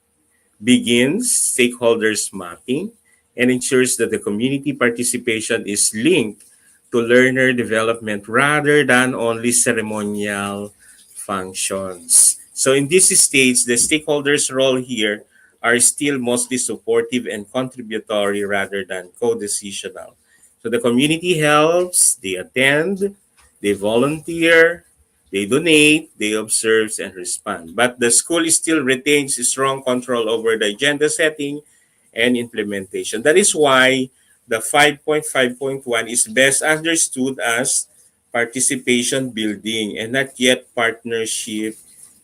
Speaker 1: begins stakeholders mapping, and ensures that the community participation is linked to learner development rather than only ceremonial functions. So in this stage, the stakeholders' role here are still mostly supportive and contributory rather than co-decisional. So the community helps, they attend, they volunteer, they donate, they observe and respond. But the school still retains strong control over the agenda setting and implementation. That is why the 5.5.1 is best understood as participation building and not yet partnership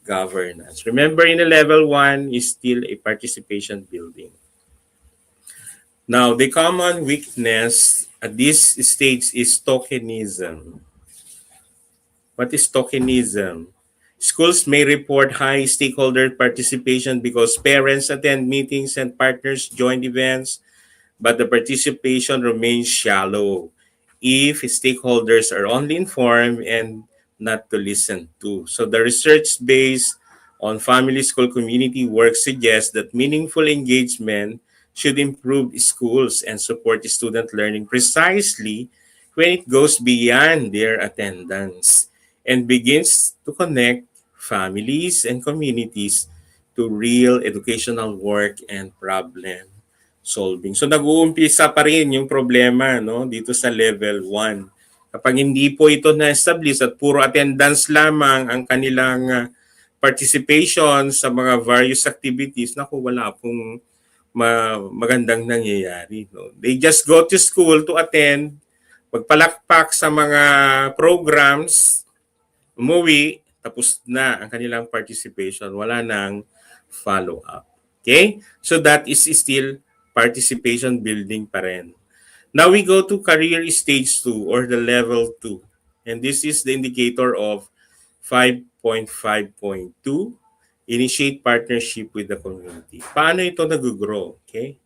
Speaker 1: governance. Remember, in a level 1 is still a participation building. Now, the common weakness at this stage is tokenism. What is tokenism? Schools may report high stakeholder participation because parents attend meetings and partners join events, but the participation remains shallow if stakeholders are only informed and not to listen to. So the research based on family school community work suggests that meaningful engagement should improve schools and support student learning precisely when it goes beyond their attendance and begins to connect families and communities to real educational work and problem solving. So nag-uumpisa pa rin yung problema no dito sa level 1. Kapag hindi po ito na-establish at puro attendance lamang ang kanilang participation sa mga various activities, naku wala pong magandang nangyayari. No? They just go to school to attend, magpalakpak sa mga programs, umuwi, tapos na ang kanilang participation. Wala nang follow-up. Okay? So that is still participation building pa rin. Now we go to career stage 2 or the level 2. And this is the indicator of 5.5.2, initiate partnership with the community. Paano ito nag-grow? Okay?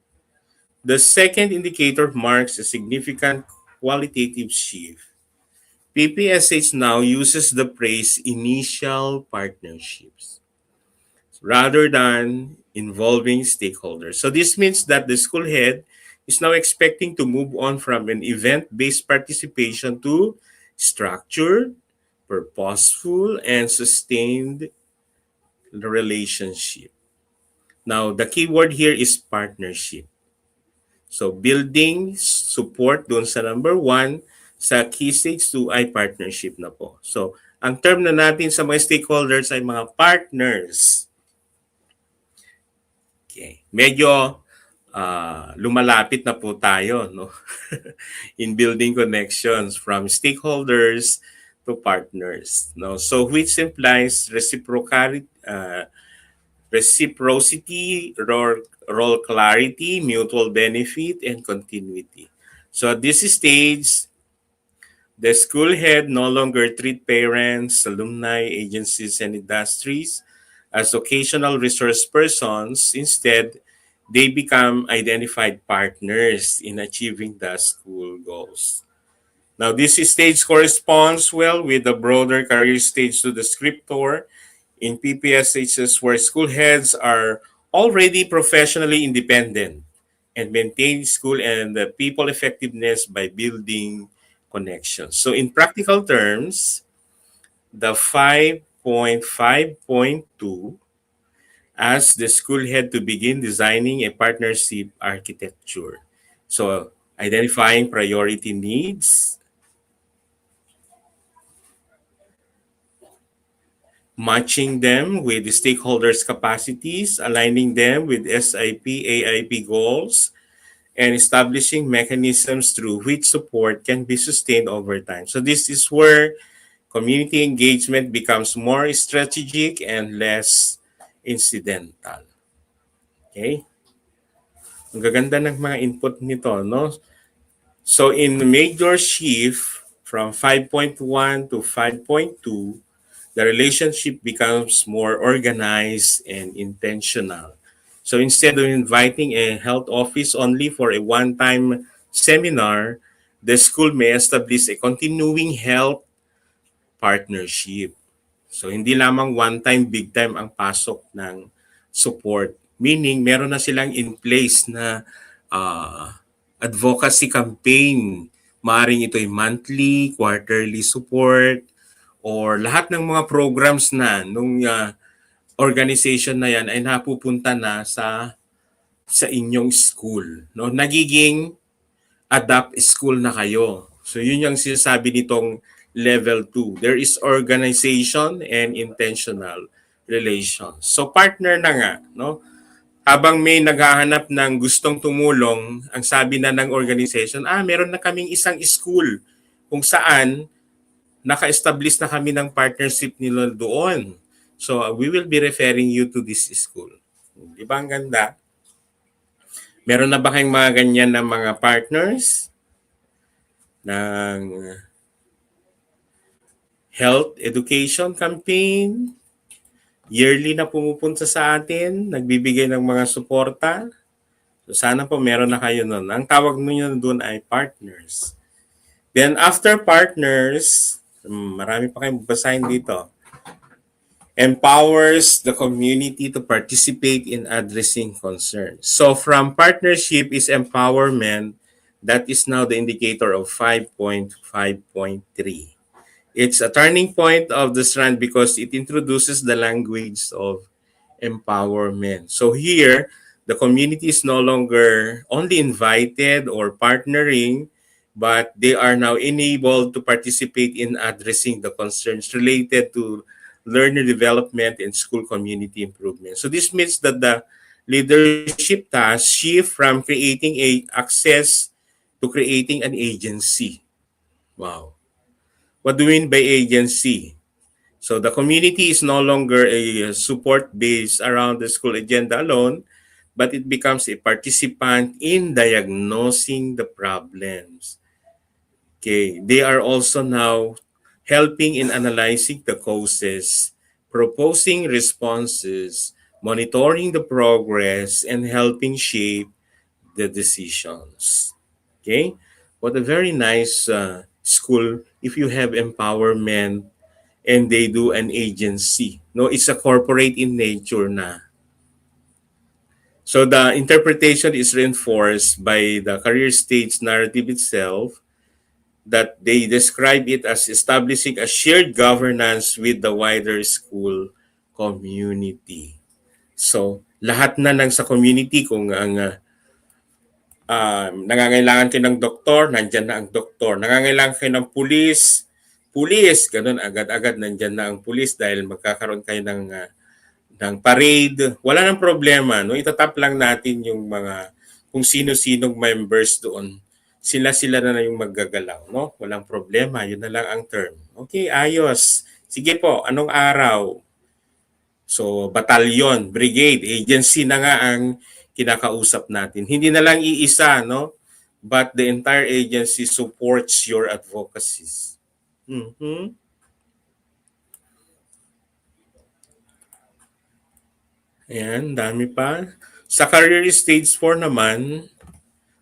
Speaker 1: The second indicator marks a significant qualitative shift. PPSH now uses the phrase initial partnerships rather than involving stakeholders. So this means that the school head is now expecting to move on from an event-based participation to structured, purposeful, and sustained relationship. Now, the key word here is partnership. So, building support dun sa number 1, sa key stage 2 ay partnership na po. So, ang term na natin sa mga stakeholders ay mga partners. Okay. Medyo lumalapit na po tayo no? in building connections from stakeholders to partners. No? So, which implies reciprocity, role clarity, mutual benefit, and continuity. So at this stage, the school head no longer treat parents, alumni, agencies, and industries as occasional resource persons. Instead, they become identified partners in achieving the school goals. Now, this stage corresponds well with the broader career stage to the scriptor in PPSHs where school heads are already professionally independent and maintain school and the people effectiveness by building connections. So in practical terms, the 5.5.2 asks the school head to begin designing a partnership architecture. So identifying priority needs, matching them with the stakeholders' capacities, aligning them with SIP, AIP goals, and establishing mechanisms through which support can be sustained over time. So this is where community engagement becomes more strategic and less incidental. Okay? Ang gaganda ng mga input nito, no? So in major shift from 5.1 to 5.2, the relationship becomes more organized and intentional. So instead of inviting a health office only for a one-time seminar, the school may establish a continuing health partnership. So hindi lamang one-time, big-time ang pasok ng support. Meaning, meron na silang in place na advocacy campaign. Maaring ito'y monthly, quarterly support, or lahat ng mga programs na nung organization na yan ay napupunta na sa inyong school. No? Nagiging adapt school na kayo. So yun yung sinasabi nitong level 2. There is organization and intentional relations. So partner na nga, no? Habang may naghahanap ng gustong tumulong, ang sabi na ng organization, meron na kaming isang school kung saan naka-establish na kami ng partnership nila doon. So we will be referring you to this school. Di ba ang ganda? Meron na ba kayong mga ganyan na mga partners ng health education campaign? Yearly na pumupunta sa atin, nagbibigay ng mga suporta. So sana po meron na kayo nun. Ang tawag niyo doon ay partners. Then after partners, marami pa kayong basahin dito. Empowers the community to participate in addressing concerns. So from partnership is empowerment. That is now the indicator of 5.5.3. It's a turning point of the strand because it introduces the language of empowerment. So here, the community is no longer only invited or partnering, but they are now enabled to participate in addressing the concerns related to learner development and school community improvement. So this means that the leadership task shift from creating a access to creating an agency. Wow. What do we mean by agency? So the community is no longer a support base around the school agenda alone, but it becomes a participant in diagnosing the problems. Okay, they are also now helping in analyzing the causes, proposing responses, monitoring the progress, and helping shape the decisions. Okay, what a very nice school if you have empowerment and they do an agency. No, it's a corporate in nature na. So the interpretation is reinforced by the career stage narrative itself that they describe it as establishing a shared governance with the wider school community. So lahat na ng sa community kung ang nangangailangan kayo ng doktor, nandyan na ang doktor. Nangangailangan kayo ng pulis, pulis, ganun agad-agad nandyan na ang pulis dahil magkakaroon kayo ng parade. Wala nang problema, no? Itatap lang natin yung mga kung sino-sinong members doon. Sila-sila na yung maggagalaw, no? Walang problema, yun na lang ang term. Okay, ayos. Sige po, anong araw? So, batalyon, brigade, agency na nga ang kinakausap natin. Hindi na lang iisa, no? But the entire agency supports your advocacies. Mhm. Ayan, dami pa. Sa career stage 4 naman,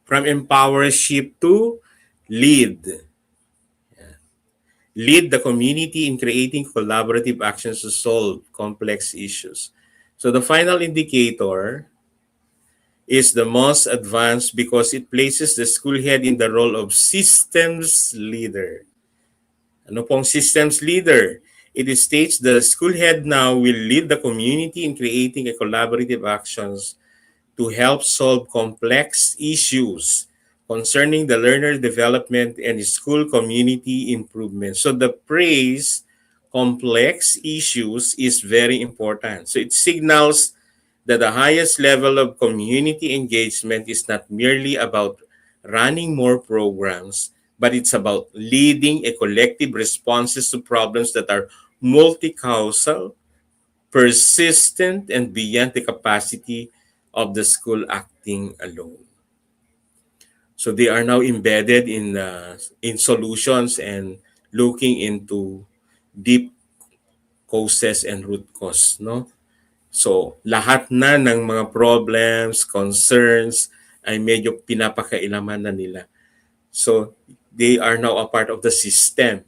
Speaker 1: from empowership to lead. Lead the community in creating collaborative actions to solve complex issues. So the final indicator is the most advanced because it places the school head in the role of systems leader. Ano pong systems leader? It states the school head now will lead the community in creating a collaborative actions to help solve complex issues concerning the learner development and school community improvement. So the phrase complex issues is very important. So it signals that the highest level of community engagement is not merely about running more programs, but it's about leading a collective responses to problems that are multi-causal, persistent, and beyond the capacity of the school acting alone. So they are now embedded in solutions and looking into deep causes and root cause, no? So lahat na ng mga problems, concerns ay medyo pinapakailaman na nila. So they are now a part of the system.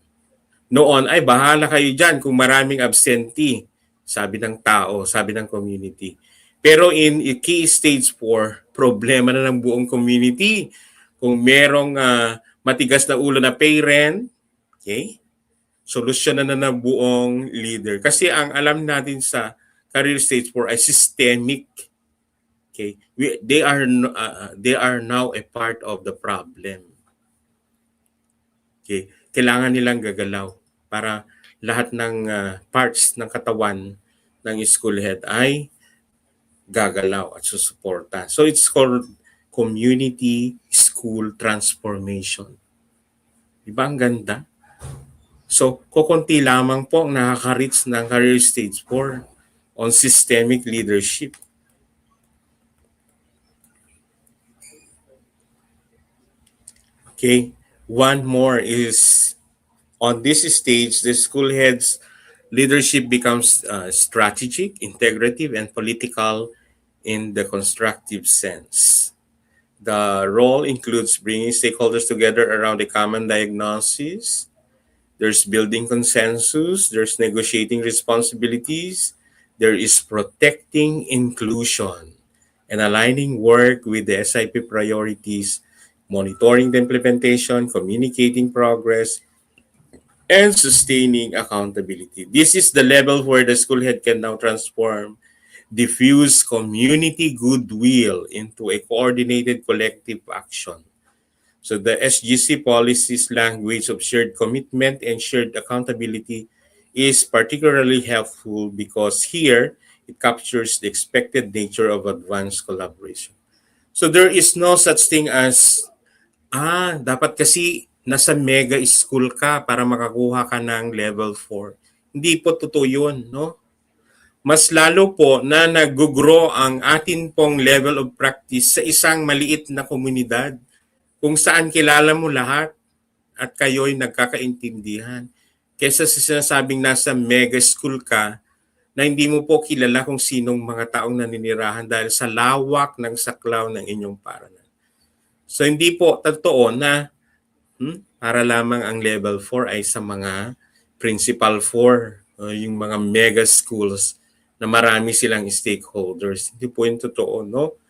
Speaker 1: Noon ay bahala kayo diyan kung maraming absentee, sabi ng tao, sabi ng community. Pero in key stage 4, problema na ng buong community. Kung merong matigas na ulo na parent, okay? Solusyon na ng buong leader. Kasi ang alam natin sa career stage 4 ay systemic. Okay? They are now a part of the problem. Okay? Kailangan nilang gagalaw para lahat ng parts ng katawan ng school head ay gagalaw at susuporta. So it's called community school transformation. Diba ang ganda? So, kokonti lamang po ang nakaka-reach ng career stage 4 on systemic leadership. Okay, one more is on this stage, the school head's leadership becomes strategic, integrative, and political in the constructive sense. The role includes bringing stakeholders together around a common diagnosis. There's building consensus, there's negotiating responsibilities, there is protecting inclusion, and aligning work with the SIP priorities, monitoring the implementation, communicating progress, and sustaining accountability. This is the level where the school head can now transform diffuse community goodwill into a coordinated collective action. So the SGC policy's language of shared commitment and shared accountability is particularly helpful because here it captures the expected nature of advanced collaboration. So there is no such thing as dapat kasi nasa mega school ka para makakuha ka ng level 4. Hindi po totoo yun, no? Mas lalo po na nag-grow ang atin pong level of practice sa isang maliit na komunidad kung saan kilala mo lahat at kayo'y nagkakaintindihan. Kesa sa sinasabing nasa mega school ka na hindi mo po kilala kung sinong mga taong naninirahan dahil sa lawak ng saklaw ng inyong paaralan. So hindi po totoo na para lamang ang level 4 ay sa mga principal 4, yung mga mega schools na marami silang stakeholders. Hindi po yung totoo, no?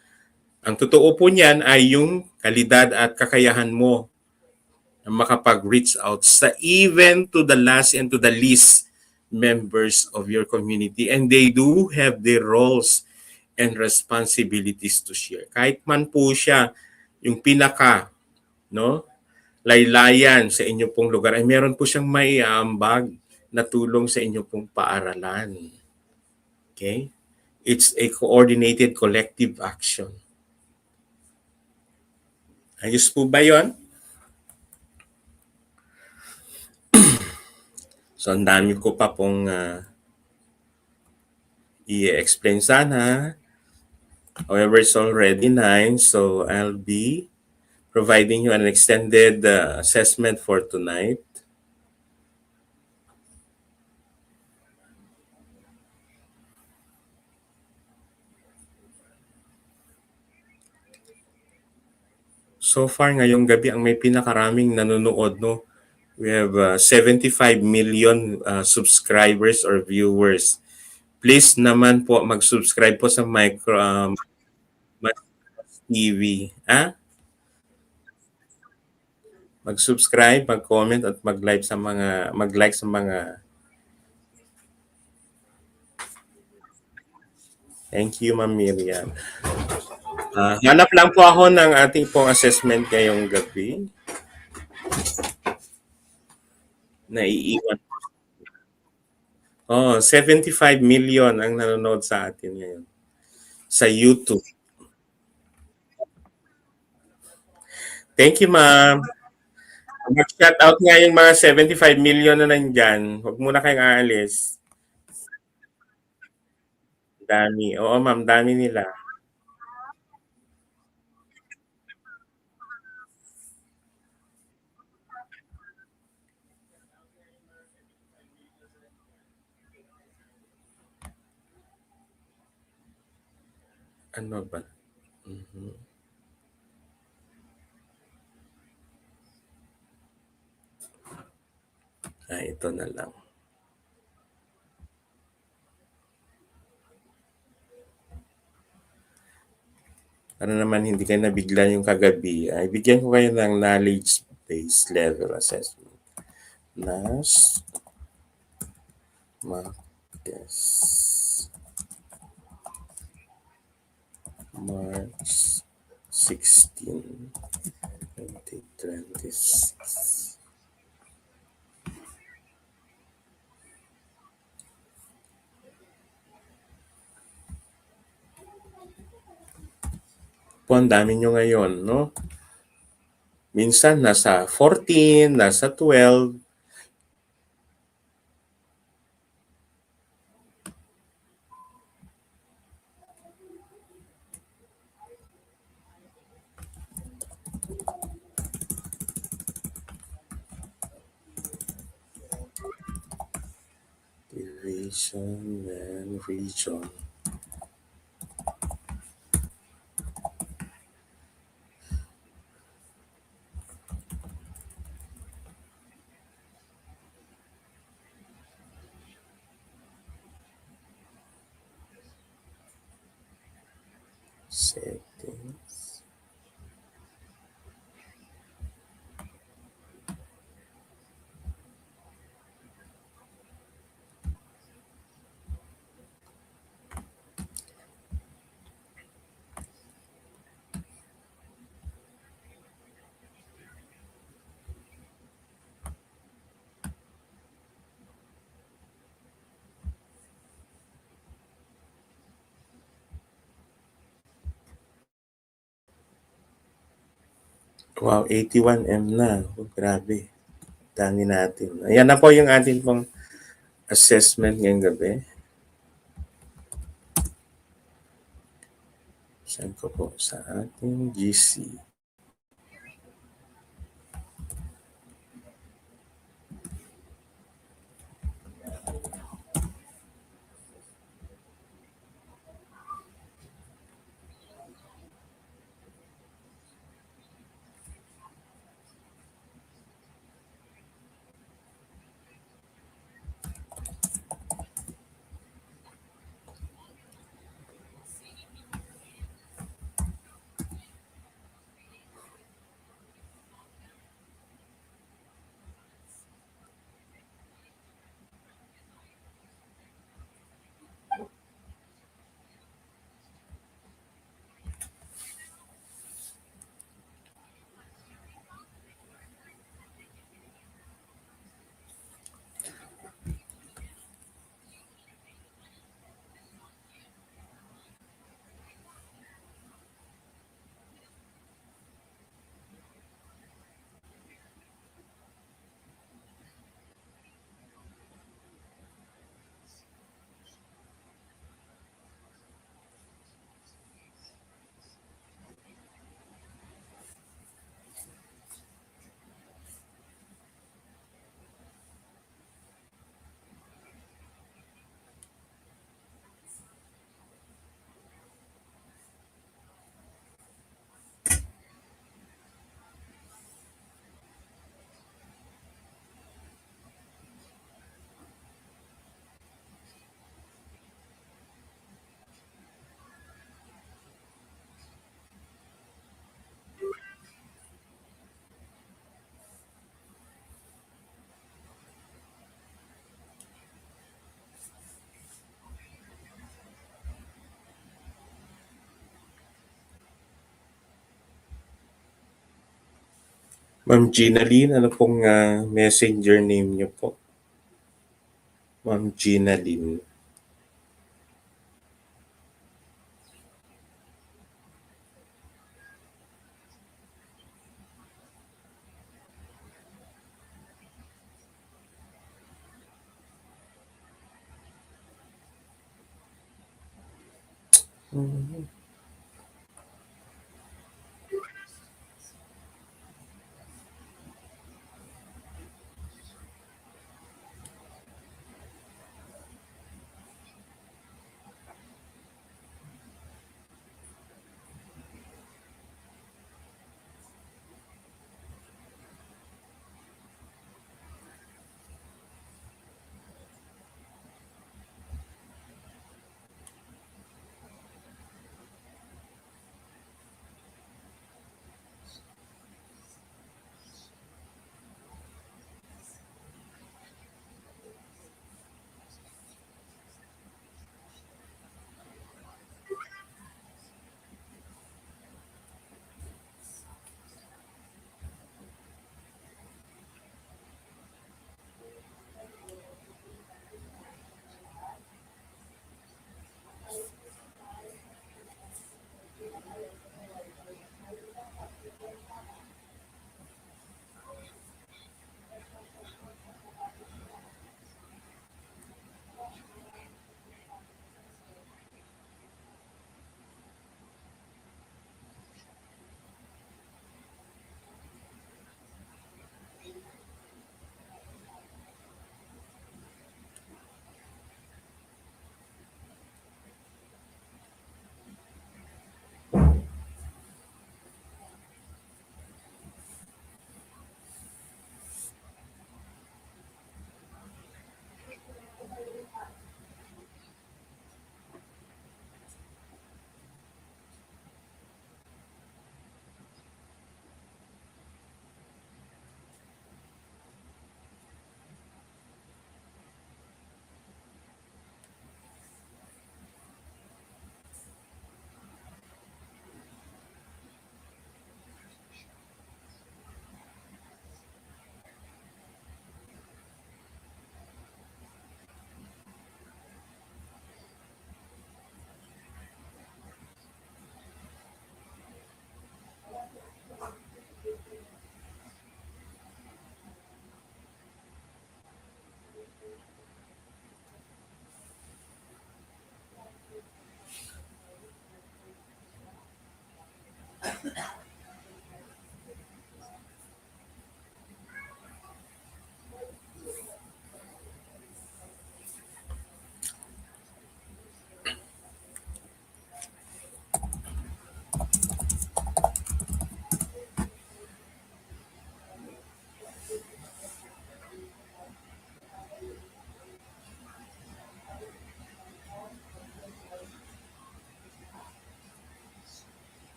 Speaker 1: Ang totoo po niyan ay yung kalidad at kakayahan mo na makapag-reach out sa even to the last and to the least members of your community. And they do have their roles and responsibilities to share. Kahit man po siya yung pinaka, no, laylayan sa inyo pong lugar, ay meron po siyang may aambag na tulong sa inyo pong paaralan. Okay? It's a coordinated collective action. Ayos po ba yun? So, ang dami ko pa pong i-explain sana. However, it's already 9, so I'll be providing you an extended assessment for tonight. So far, ngayong gabi, ang may pinakaraming nanonood, no? We have 75 million subscribers or viewers. Please naman po mag-subscribe po sa TV. Mag-subscribe, mag-comment at mag-like sa mga Thank you, Ma'am Miriam. Hanap lang po ako ng ating pong assessment ngayong gabi. Naiiwan. 75 million ang nanonood sa atin ngayon sa YouTube. Thank you, ma'am. Mag-shout out nga yung mga 75 million na nandyan. Huwag muna kayong aalis. Dami. Oo, ma'am, dami nila. Ano ba? Mhm. Ito na lang. Para naman hindi kayo nabigla yung kagabi, ay bigyan ko kayo ng knowledge-based level assessment. NASH, Marquez, March 16, 2026. Po, ang dami nyo ngayon, no? Minsan nasa 14, nasa 12. Nation and region. Settings. Wow, 81M na. Oh, grabe. Dami natin. Ayan na po yung ating pong assessment ngayong gabi. Saan ko po? Sa ating GC. Ma'am Gina Lynn, ano pong messenger name niyo po? Ma'am Gina Lynn.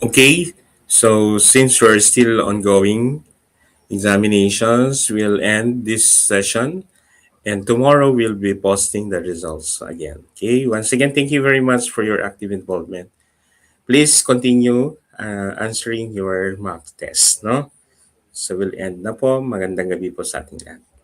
Speaker 1: Okay, so since we're still ongoing examinations, we'll end this session and tomorrow we'll be posting the results again. Okay, once again, thank you very much for your active involvement. Please continue answering your mock test, no? So we'll end na po. Magandang gabi po sa ating lahat.